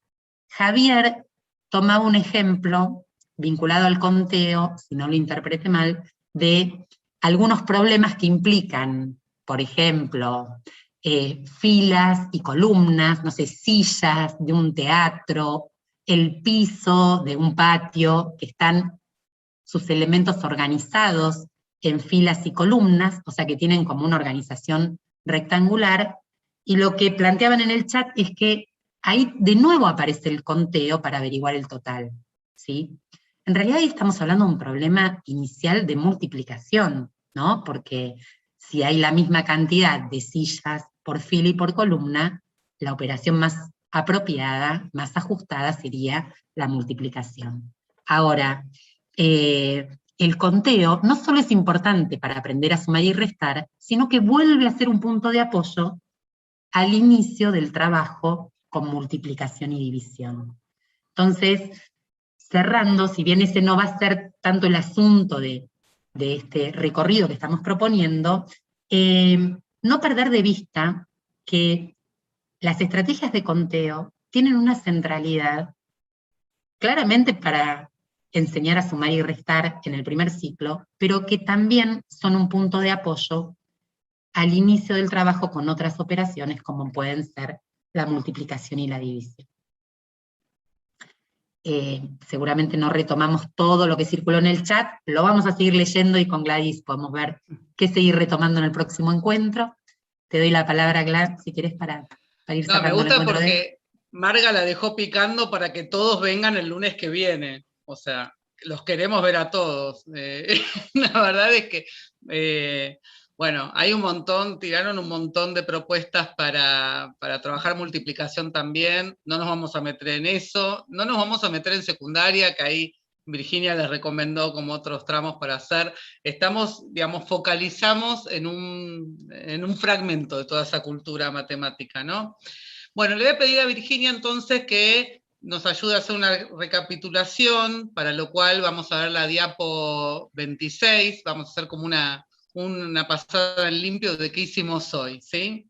Javier tomaba un ejemplo vinculado al conteo, si no lo interprete mal, de algunos problemas que implican, por ejemplo, filas y columnas, no sé, sillas de un teatro, el piso de un patio, que están sus elementos organizados en filas y columnas, o sea que tienen como una organización rectangular, y lo que planteaban en el chat es que ahí de nuevo aparece el conteo para averiguar el total, ¿sí? En realidad ahí estamos hablando de un problema inicial de multiplicación, ¿no? Porque si hay la misma cantidad de sillas por fila y por columna, la operación más apropiada, más ajustada sería la multiplicación. Ahora, el conteo no solo es importante para aprender a sumar y restar, sino que vuelve a ser un punto de apoyo al inicio del trabajo con multiplicación y división. Entonces, cerrando, si bien ese no va a ser tanto el asunto de este recorrido que estamos proponiendo, no perder de vista que las estrategias de conteo tienen una centralidad claramente para enseñar a sumar y restar en el primer ciclo, pero que también son un punto de apoyo al inicio del trabajo con otras operaciones como pueden ser la multiplicación y la división. Seguramente no retomamos todo lo que circuló en el chat, lo vamos a seguir leyendo y con Gladys podemos ver qué seguir retomando en el próximo encuentro. Te doy la palabra, Gladys, si quieres para ir No, me cerrando el gusta encuentro porque Marga la dejó picando para que todos vengan el lunes que viene. O sea, los queremos ver a todos. La verdad es que, bueno, hay un montón, tiraron un montón de propuestas para trabajar multiplicación también. No nos vamos a meter en eso. No nos vamos a meter en secundaria, que ahí Virginia les recomendó como otros tramos para hacer. Estamos, digamos, focalizamos en un fragmento de toda esa cultura matemática, ¿no? Bueno, le voy a pedir a Virginia entonces que nos ayude a hacer una recapitulación, para lo cual vamos a ver la diapo 26, vamos a hacer como una pasada en limpio de qué hicimos hoy, ¿sí?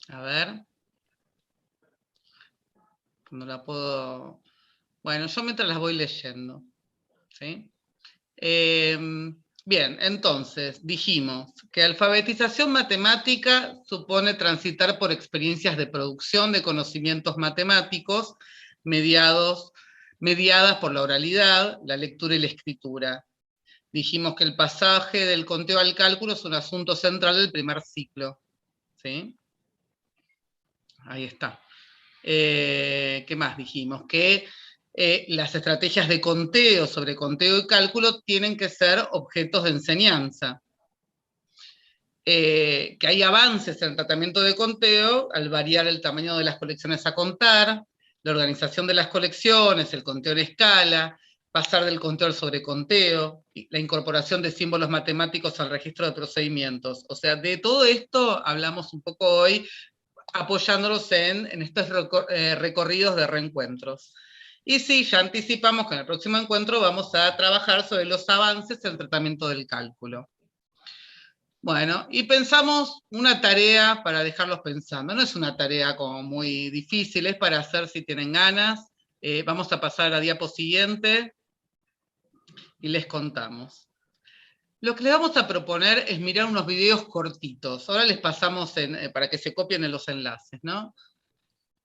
A ver. No la puedo... Bueno, yo mientras las voy leyendo, ¿sí? Bien, entonces, dijimos que alfabetización matemática supone transitar por experiencias de producción de conocimientos matemáticos mediadas por la oralidad, la lectura y la escritura. Dijimos que el pasaje del conteo al cálculo es un asunto central del primer ciclo, ¿sí? Ahí está. ¿Qué más dijimos? Que las estrategias de conteo sobre conteo y cálculo tienen que ser objetos de enseñanza. Que hay avances en el tratamiento de conteo al variar el tamaño de las colecciones a contar, la organización de las colecciones, el conteo en escala, pasar del conteo al sobreconteo, la incorporación de símbolos matemáticos al registro de procedimientos. O sea, de todo esto hablamos un poco hoy, apoyándolos en estos recorridos de reencuentros. Y sí, ya anticipamos que en el próximo encuentro vamos a trabajar sobre los avances en el tratamiento del cálculo. Bueno, y pensamos una tarea para dejarlos pensando. No es una tarea como muy difícil, es para hacer si tienen ganas. Vamos a pasar a la diapo siguiente y les contamos. Lo que les vamos a proponer es mirar unos videos cortitos. Ahora les pasamos para que se copien en los enlaces, ¿no?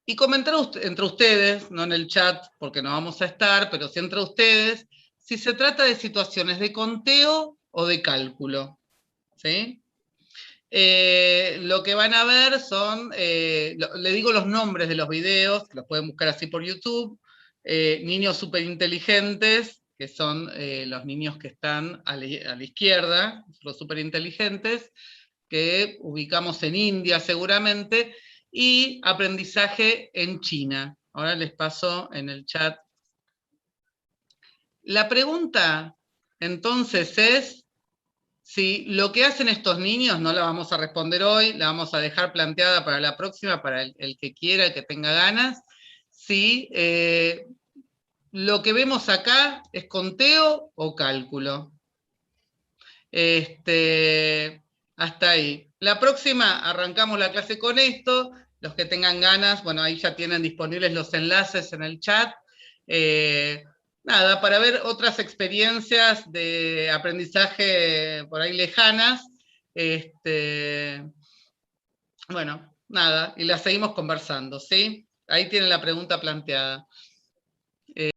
Y comentar entre ustedes, no en el chat porque no vamos a estar, pero sí entre ustedes, si se trata de situaciones de conteo o de cálculo, ¿sí? Lo que van a ver son, le digo los nombres de los videos, los pueden buscar así por YouTube, niños superinteligentes, que son los niños que están a la izquierda, los superinteligentes, que ubicamos en India seguramente, y aprendizaje en China. Ahora les paso en el chat. La pregunta entonces es si lo que hacen estos niños, no la vamos a responder hoy, la vamos a dejar planteada para la próxima, para el que quiera, el que tenga ganas, si lo que vemos acá es conteo o cálculo. Hasta ahí. La próxima arrancamos la clase con esto. Los que tengan ganas, bueno, ahí ya tienen disponibles los enlaces en el chat. nada, para ver otras experiencias de aprendizaje por ahí lejanas. Bueno, nada, y las seguimos conversando, ¿sí? Ahí tienen la pregunta planteada.